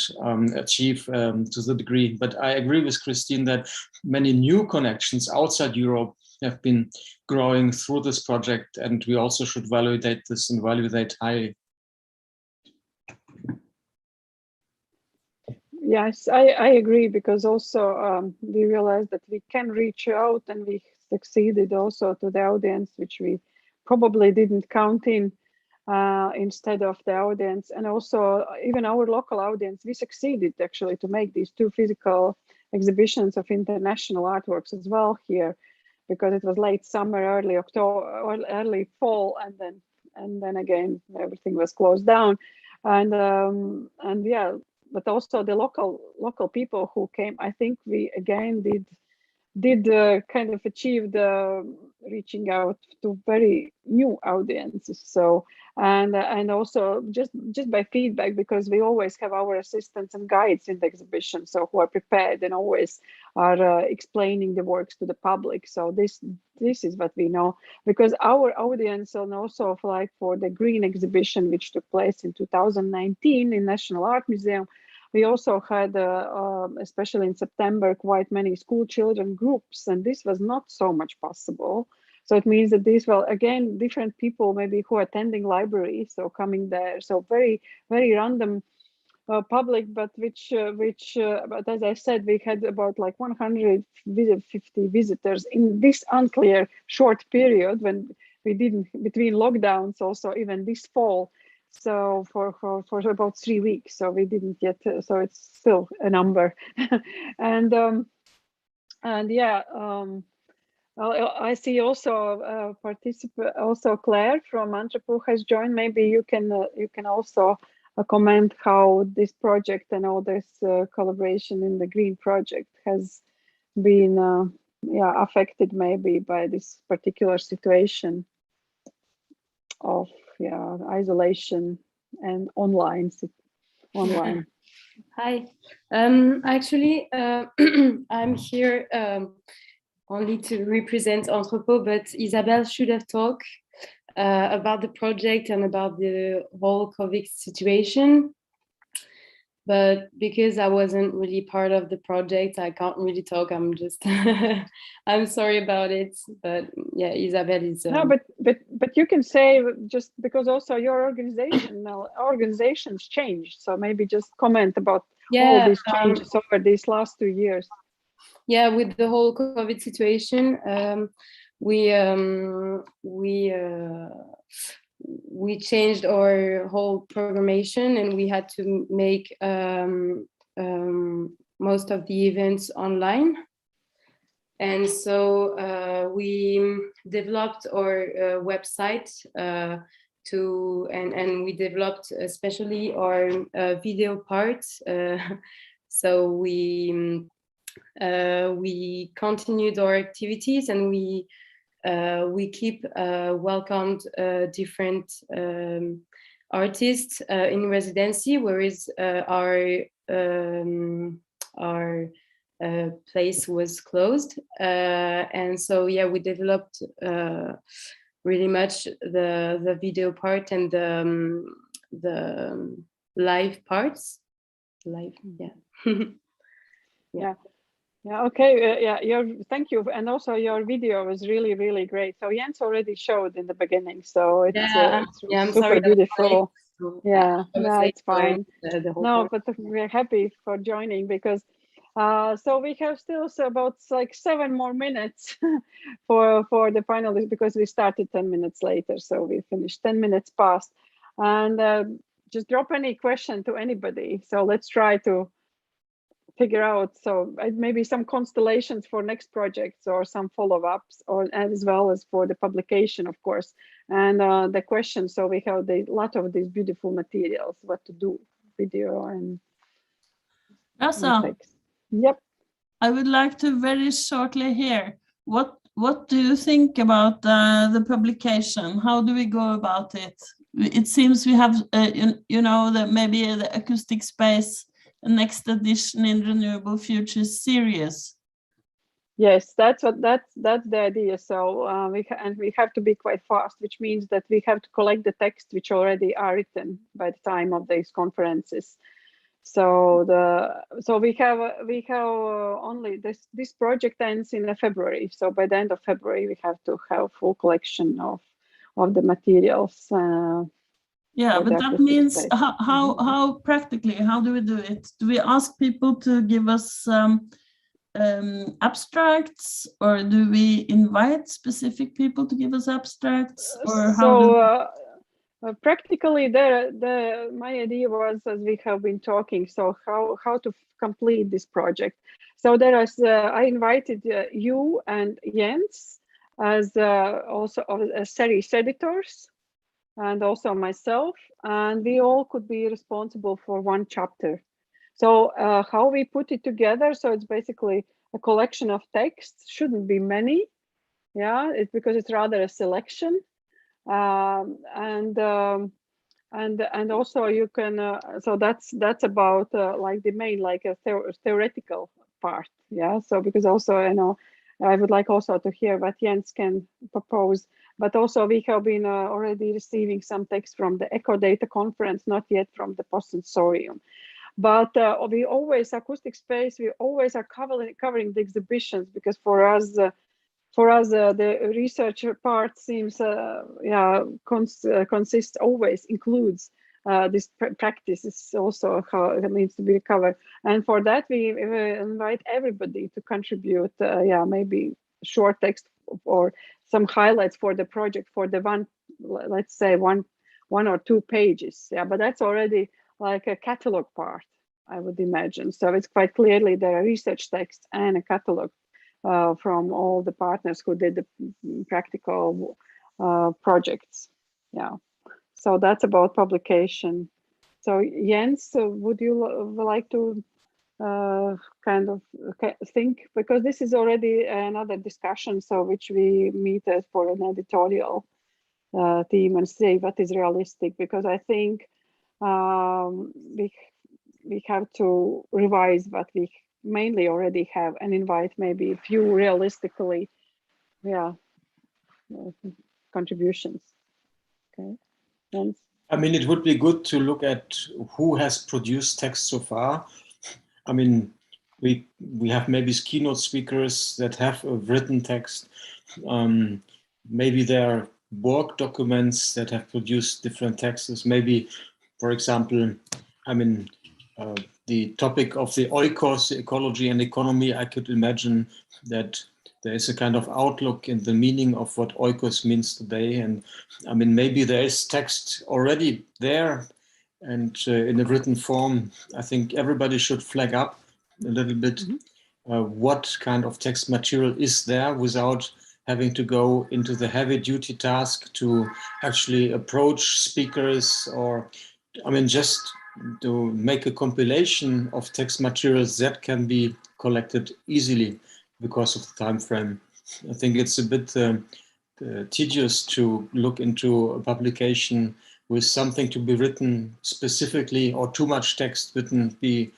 achieve to the degree. But I agree with Christine that many new connections outside Europe have been growing through this project, and we also should validate this and validate highly. Yes, I agree, because also we realized that we can reach out, and we succeeded also to the audience, which we probably didn't count in instead of the audience. And also even our local audience, we succeeded actually to make these 2 physical exhibitions of international artworks as well here, because it was late summer, early October, or early fall, and then again everything was closed down. And yeah, but also the local people who came, I think we again did kind of achieve the reaching out to very new audiences. So and also just by feedback, because we always have our assistants and guides in the exhibition, so who are prepared and always are explaining the works to the public. So this is what we know, because our audience, and also for the green exhibition which took place in 2019 in National Art Museum, we also had, especially in September, quite many school children groups, and this was not so much possible. So it means that these were, again, different people maybe who are attending libraries, so coming there. So very, very random public, but but as I said, we had about like 150 visitors in this unclear short period when we didn't, between lockdowns also, even this fall. So for about 3 weeks, so we didn't yet, so it's still a number. and yeah, I see also also Claire from Anthropo has joined. Maybe you can also comment how this project and all this collaboration in the Green Project has been affected maybe by this particular situation of isolation and online. Hi, actually I'm here only to represent Anthropo, but Isabelle should have talked about the project and about the whole COVID situation. But because I wasn't really part of the project, I can't really talk. I'm just, I'm sorry about it. But yeah, Isabelle is. No, but you can say, just because also your organizations changed. So maybe just comment about all these changes over these last 2 years. Yeah, with the whole COVID situation, we changed our whole programmation, and we had to make most of the events online. And so we developed our website and we developed especially our video parts. So we continued our activities, and we keep welcomed different artists in residency, whereas our place was closed. And so, yeah, we developed really much the video part and the live parts. Live, yeah. Yeah. Yeah, okay. Thank you. And also your video was really, really great. So Jens already showed in the beginning. So it's, I'm super sorry beautiful. Yeah, No, it's fine. The whole No, part. but we're happy for joining because so we have still about like 7 more minutes for the finalists because we started 10 minutes later. So we finished 10 minutes past. And just drop any question to anybody. So let's try to figure out, so maybe some constellations for next projects or some follow-ups, or as well as for the publication, of course. And the question, so we have a lot of these beautiful materials, what to do, video and text. Yep. I would like to very shortly hear, what do you think about the publication? How do we go about it? It seems we have, maybe the acoustic space next edition in Renewable Futures series. Yes, that's the idea. So we have to be quite fast, which means that we have to collect the text which already are written by the time of these conferences. So we have only this project ends in February. So by the end of February, we have to have full collection of the materials. Yeah, but that means how practically, how do we do it? Do we ask people to give us abstracts, or do we invite specific people to give us abstracts, or how? Practically, my idea was, as we have been talking, so how to complete this project. So I invited you and Jens as also as series editors, and also myself, and we all could be responsible for one chapter. So how we put it together, so it's basically a collection of texts, shouldn't be many, yeah, it's because it's rather a selection. And also you can, so that's about like the main, like a theoretical part, yeah. So because also, I would like also to hear what Jens can propose, but also we have been already receiving some text from the Eco Data Conference, not yet from the Post-Sensorium. But we always, acoustic space, we always are covering the exhibitions, because for us the research part seems, consists, always includes this practice is also how it needs to be covered. And for that, we invite everybody to contribute, maybe short text or some highlights for the project, for the one, let's say one or 2 pages. Yeah, but that's already like a catalog part, I would imagine. So it's quite clearly there are research text and a catalog from all the partners who did the practical projects. Yeah. So that's about publication. So Jens, would you like to kind of think, because this is already another discussion, so which we meet for an editorial team and say what is realistic, because I think we have to revise what we mainly already have and invite maybe a few realistically, contributions. Okay. Jens? I mean, it would be good to look at who has produced text so far. I mean, we have maybe keynote speakers that have a written text. Maybe there are work documents that have produced different texts. Maybe, for example, I mean, the topic of the oikos, the ecology and economy, I could imagine that there is a kind of outlook in the meaning of what oikos means today. And I mean, maybe there is text already there, and in a written form. I think everybody should flag up a little bit what kind of text material is there, without having to go into the heavy duty task to actually approach speakers, or I mean, just to make a compilation of text materials that can be collected easily because of the time frame. I think it's a bit tedious to look into a publication with something to be written specifically, or too much text written be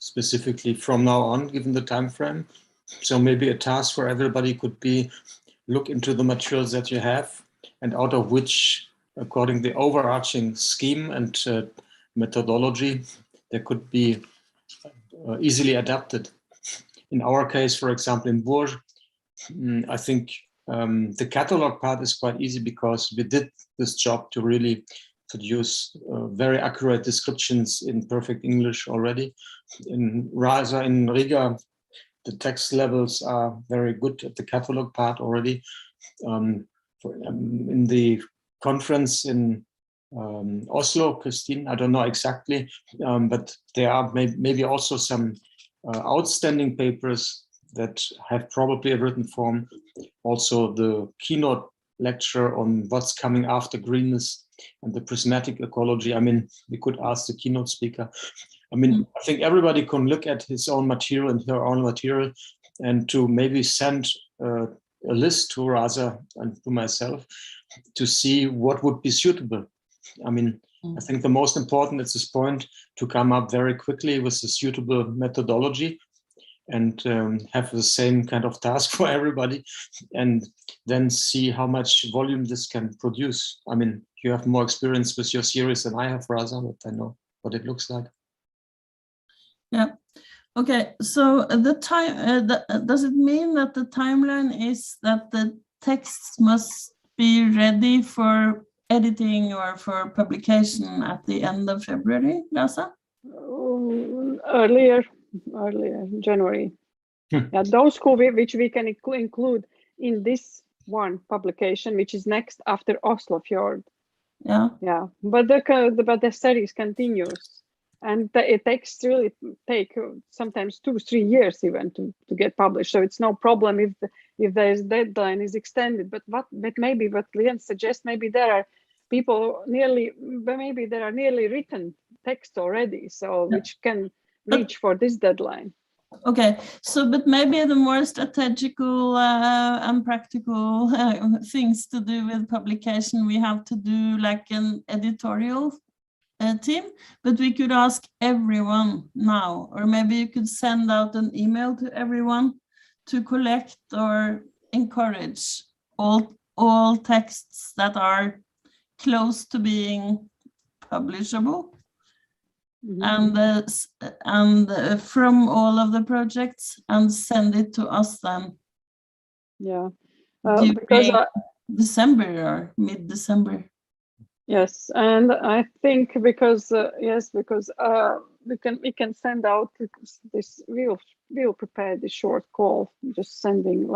specifically from now on, given the time frame. So maybe a task for everybody could be look into the materials that you have, and out of which, according to the overarching scheme and methodology, there could be easily adapted. In our case, for example, in Bourges, I think the catalog part is quite easy because we did this job to really produce very accurate descriptions in perfect English already. In Riga, the text levels are very good at the catalog part already. In the conference in Oslo, Christine, I don't know exactly, but there are maybe also some outstanding papers that have probably a written form. Also the keynote lecture on what's coming after greenness and the prismatic ecology. I mean, we could ask the keynote speaker. I mean, I think everybody can look at his own material and her own material, and to maybe send a list to Raza and to myself to see what would be suitable. I mean, I think the most important at this point to come up very quickly with a suitable methodology and have the same kind of task for everybody, and then see how much volume this can produce. I mean, you have more experience with your series than I have, Raza, but I know what it looks like. Yeah. Okay. So the time, does it mean that the timeline is that the texts must be ready for editing or for publication at the end of February, Raza? Earlier, January. Yeah, those which we can include in this one publication, which is next after Oslo Fjord. Yeah. Yeah, but the series continues, and it takes really take sometimes 2-3 years even to get published. So it's no problem if there's deadline is extended. But maybe what Leon suggests, maybe there are people maybe there are nearly written text already, so which can reach for this deadline. Okay, so but maybe the more strategical and practical things to do with publication, we have to do like an editorial team, but we could ask everyone now, or maybe you could send out an email to everyone to collect or encourage all texts that are close to being publishable. And from all of the projects, and send it to us then. Yeah, because December or mid-December. Yes, and I think because we can send out this. We'll prepare the short call, just sending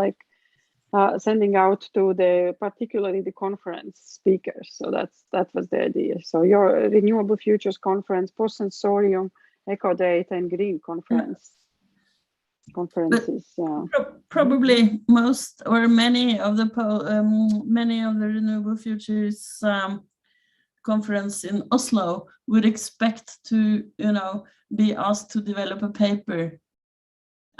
out to particularly the conference speakers. So that was the idea. So your Renewable Futures Conference, Post Sensorium, Eco Data, and Green Conference. Conferences. Yeah. Probably most or many of the Renewable Futures conference in Oslo would expect to be asked to develop a paper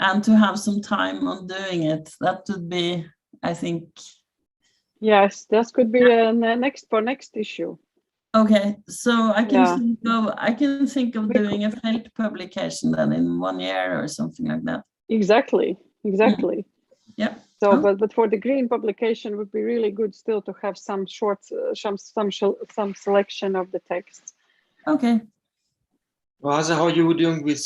and to have some time on doing it. That would be, I think. Yes, this could be next issue. Okay, so I can think of doing a field publication then in 1 year or something like that. Exactly. Yeah. So, but for the green publication, would be really good still to have some short, some selection of the text. Okay. Raza, how are you doing with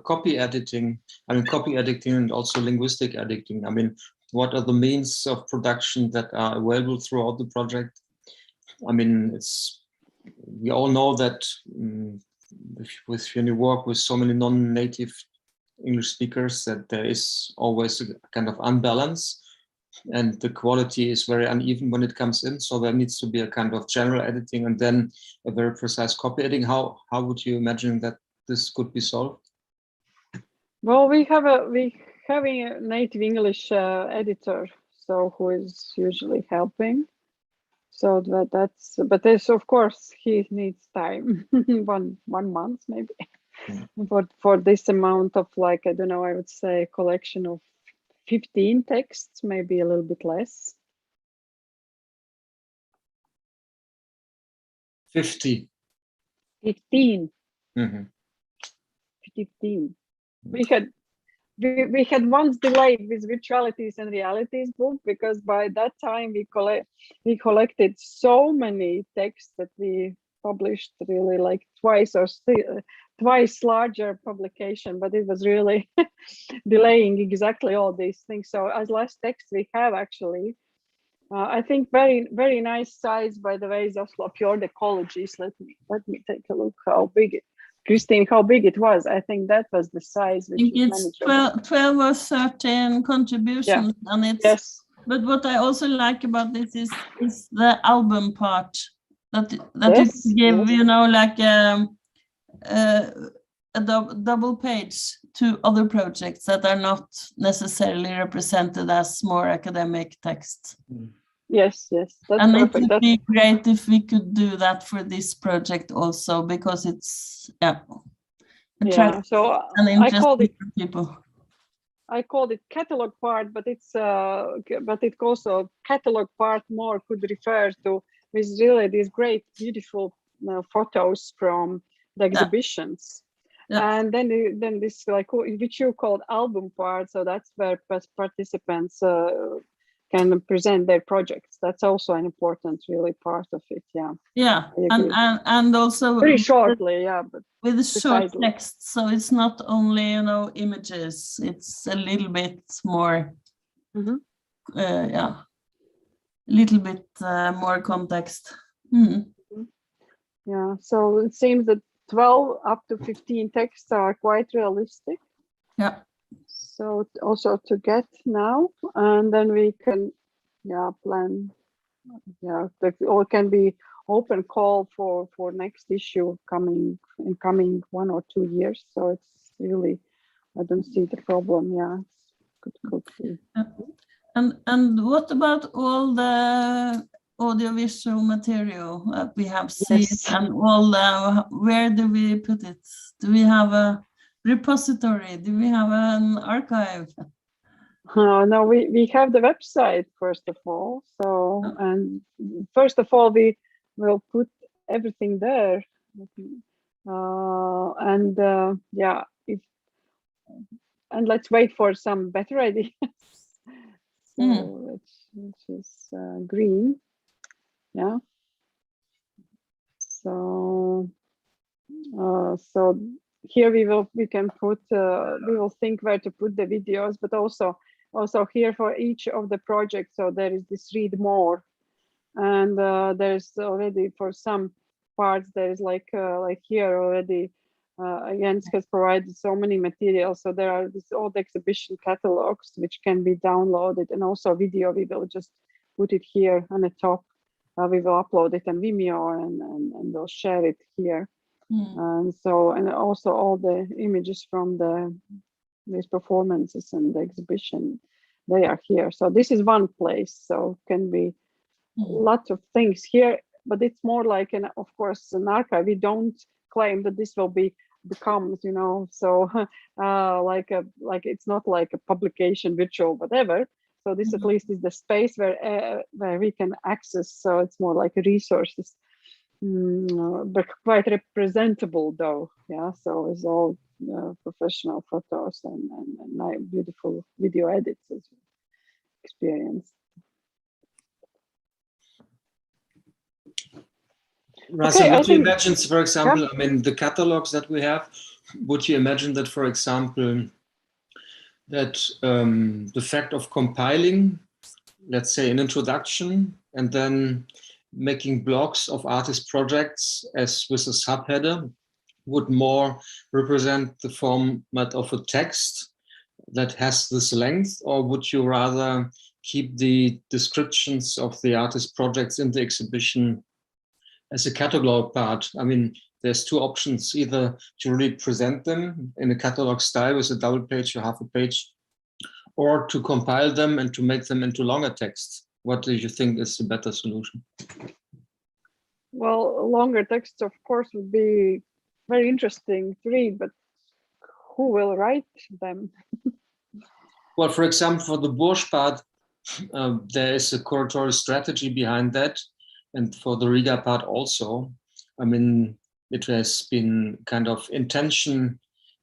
copy editing? I mean, copy editing and also linguistic editing. I mean, what are the means of production that are available throughout the project? I mean, we all know that when you work with so many non-native English speakers, that there is always a kind of unbalance, and the quality is very uneven when it comes in. So there needs to be a kind of general editing and then a very precise copy editing. How would you imagine that this could be solved? Well, we have a native English editor, so who is usually helping. So but there's, of course, he needs time, one month maybe, for this amount of, like, I don't know, I would say collection of 15 texts, maybe a little bit less. 50. 15. Mm-hmm. 15. we had once delayed with Virtualities and Realities book, because by that time we collected so many texts that we published really like twice larger publication, but it was really delaying exactly all these things. So as last text we have actually, I think very nice size, by the way, is Oslo Fjord Ecologies. Let me take a look how big it, Christine, how big it was. I think that was the size. I think it's 12 or 13 contributions, and it's. But what I also like about this is the album part, that you give, you know, like a double page to other projects that are not necessarily represented as more academic text. Yes, that's and perfect. It would be great if we could do that for this project also, because it's so and I called it people. I called it catalog part, but it's also catalog part more could refer to with really these great beautiful photos from the exhibitions. And then this like which you called album part, so that's where participants can present their projects. That's also an important really part of it. And also very shortly, but with short text, so it's not only, you know, images, it's a little bit more a little bit more context. So it seems that 12 up to 15 texts are quite realistic. So also to get now, and then we can plan. That all can be open call for next issue coming 1 or 2 years. So it's really, I don't see the problem. It's good. And what about all the audiovisual material that we have seen, and all the, where do we put it? Do we have a repository? Do we have an archive? No, we have the website first of all. So and first of all we will put everything there, and let's wait for some better ideas. So which is green. So here we can put we will think where to put the videos, but also here for each of the projects. So there is this read more, and there's already for some parts there's like here already Jens has provided so many materials. So there are these old exhibition catalogs which can be downloaded, and also video. We will just put it here on the top. We will upload it on Vimeo and we'll share it here. And also all the images from these performances and the exhibition, they are here. So this is one place. So can be lots of things here, but it's more like of course an archive. We don't claim that this will becomes, you know, so like it's not like a publication, virtual, whatever. So this at least is the space where we can access. So it's more like a resources, but quite representable though. So it's all professional photos and beautiful video edits as experience. Rasa, would you imagine, for example, I mean, the catalogs that we have, would you imagine that, for example, that the fact of compiling, let's say, an introduction and then making blogs of artist projects as with a subheader would more represent the format of a text that has this length, or would you rather keep the descriptions of the artist projects in the exhibition as a catalog part? I mean, there's two options: either to really present them in a catalog style with a double page or half a page, or to compile them and to make them into longer text. What do you think is the better solution? Well, longer texts, of course, would be very interesting to read, but who will write them? Well, for example, for the Bourges part, there is a curatorial strategy behind that. And for the Riga part also, I mean, it has been kind of intention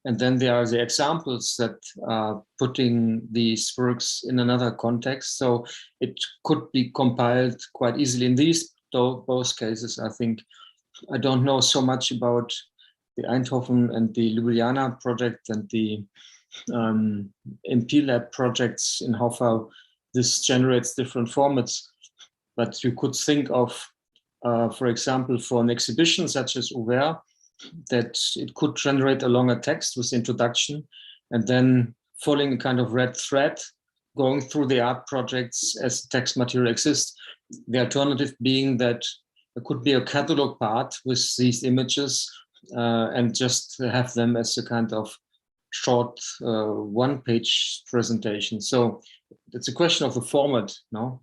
And then there are the examples that are putting these works in another context. So it could be compiled quite easily. In these both cases, I think, I don't know so much about the Eindhoven and the Ljubljana project and the MPLab projects in how far this generates different formats. But you could think of, for example, for an exhibition such as Ouvert, that it could generate a longer text with introduction and then following a kind of red thread going through the art projects as text material exists. The alternative being that there could be a catalog part with these images and just have them as a kind of short one-page presentation. So it's a question of the format, no?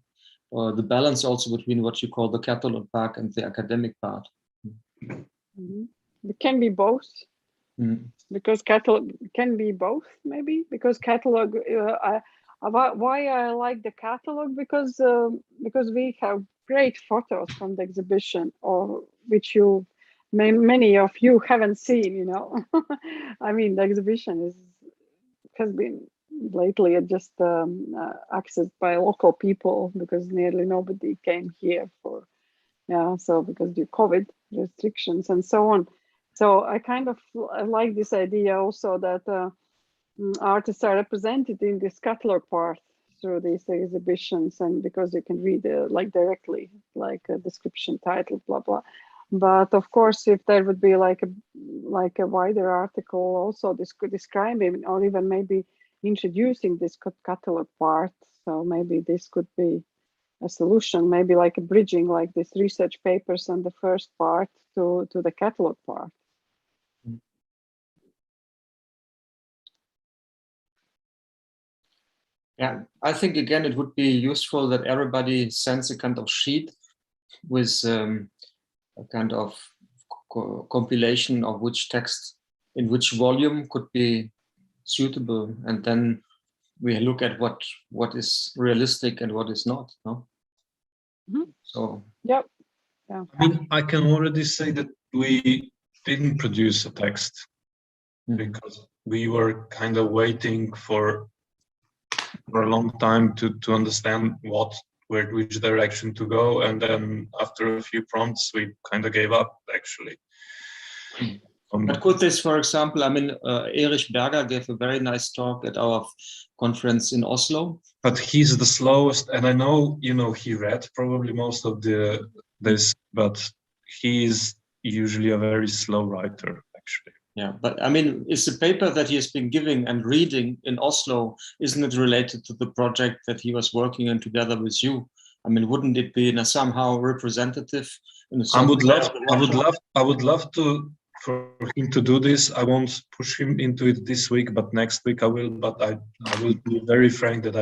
The balance also between what you call the catalog part and the academic part. Mm-hmm. It can be both, because catalog can be both, maybe, because catalog, why I like the catalog, because we have great photos from the exhibition, or which many of you haven't seen, you know. I mean, the exhibition has been lately just accessed by local people, because nearly nobody came here for, so because the COVID restrictions and so on. So I kind of like this idea also that artists are represented in this catalog part through these exhibitions, and because you can read like directly, like a description, title, blah blah. But of course, if there would be like a wider article also describing, or even maybe introducing this catalog part, so maybe this could be a solution, maybe like a bridging, like this research papers and the first part to the catalog part. Yeah, I think again it would be useful that everybody sends a kind of sheet with a kind of compilation of which text in which volume could be suitable, and then we look at what is realistic and what is not. No. Mm-hmm. So. Yep. Yeah. I mean, I can already say that we didn't produce a text because we were kind of waiting for a long time to understand which direction to go, and then after a few prompts we kind of gave up, actually. But could this, for example, I mean, Erich Berger gave a very nice talk at our conference in Oslo. But he's the slowest, and I know, he read probably most of this, but he's usually a very slow writer, actually. Yeah, but I mean, is the paper that he has been giving and reading in Oslo, isn't it related to the project that he was working on together with you? I mean, wouldn't it be somehow representative? I would love for him to do this. I won't push him into it this week, but next week I will. But I will be very frank that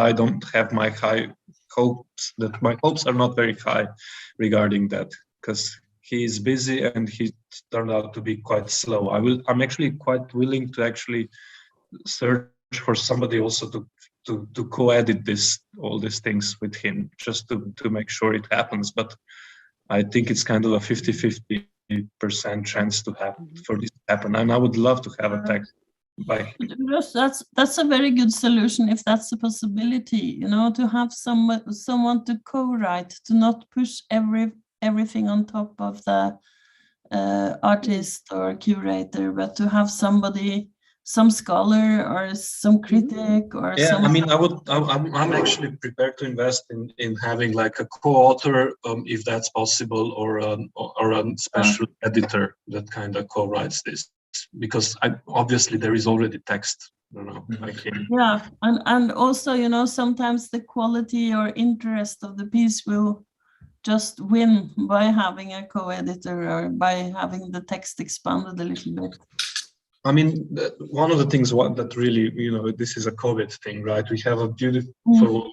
I don't have my high hopes. That my hopes are not very high regarding that, because he is busy and he turned out to be quite slow. I'm actually quite willing to actually search for somebody also to co-edit all these things with him, just to make sure it happens. But I think it's kind of a 50-50% chance for this to happen, and I would love to have a text by him. That's a very good solution, if that's a possibility, to have someone to co-write, to not push everything on top of the artist or curator, but to have somebody, some scholar or some critic or I mean, I'm actually prepared to invest in having like a co-author, if that's possible, or a special editor that kind of co-writes this, because obviously there is already text. Yeah, and also, sometimes the quality or interest of the piece will just win by having a co-editor or by having the text expanded a little bit. I mean, one of the things that really, this is a COVID thing, right? We have a beautiful,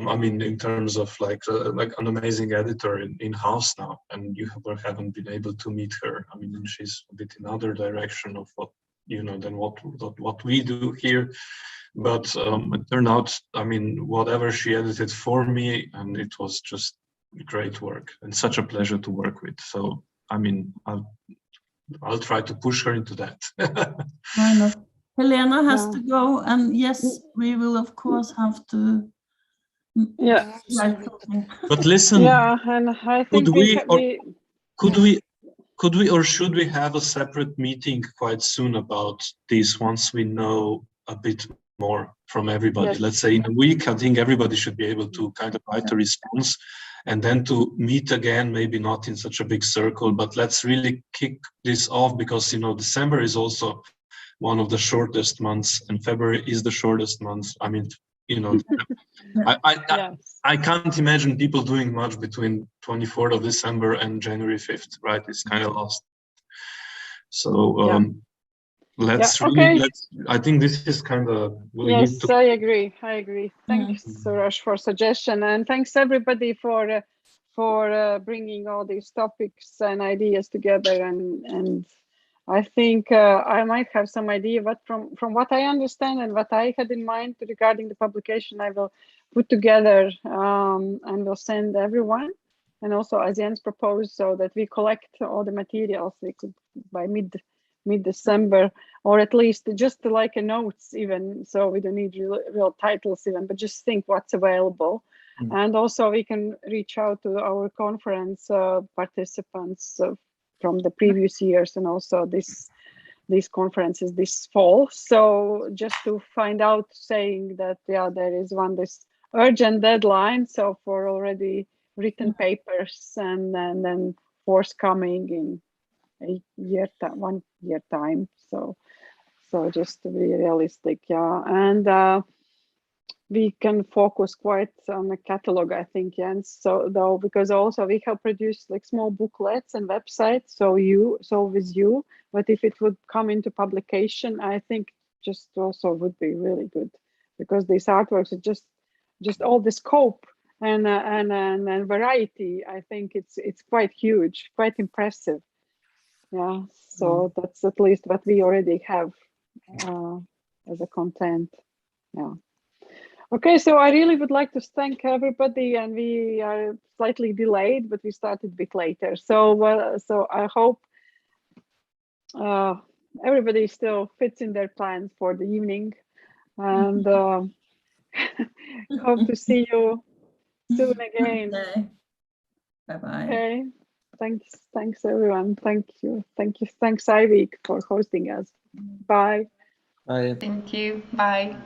I mean, in terms of like an amazing editor in-house now, and you haven't been able to meet her. I mean, she's a bit in other direction of what, than what we do here. But it turned out, I mean, whatever she edited for me, and it was just great work and such a pleasure to work with. So, I mean, I'll try to push her into that. Kind of. Helena has to go, and yes, we will of course have to. Yeah. But listen, Yeah, and I think could we or should we have a separate meeting quite soon about this once we know a bit more from everybody? Yes. Let's say in a week, I think everybody should be able to kind of write a response, and then to meet again, maybe not in such a big circle, but let's really kick this off, because, you know, December is also one of the shortest months, and February is the shortest month. I mean, you know, I can't imagine people doing much between 24th of December and January 5th, right? It's kind of lost. So let's really, I think this is kind of, yes, I agree. Thanks, Suraj, for suggestion, and thanks everybody for bringing all these topics and ideas together. And I think I might have some idea, but from what I understand and what I had in mind regarding the publication, I will put together and will send everyone, and also as Jens proposed, so that we collect all the materials we could by mid-December, or at least just like a notes even, so we don't need real titles even, but just think what's available. And also we can reach out to our conference participants from the previous years, and also these conferences this fall. So just to find out, saying that there is this urgent deadline, so for already written papers, and then forthcoming in a year, 1 year time. So just to be realistic, and we can focus quite on the catalog, I think, Jens. So though, because also we have produced like small booklets and websites, so with you, but if it would come into publication, I think just also would be really good, because these artworks are just all the scope and variety. I think it's quite huge, quite impressive. Yeah, so that's at least what we already have as a content. Yeah. Okay, so I really would like to thank everybody, and we are slightly delayed, but we started a bit later. So so I hope everybody still fits in their plans for the evening, and hope to see you soon again. Bye-bye. Okay, thanks everyone. Thank you. Thanks Ivy for hosting us. Bye. Bye. Thank you. Bye.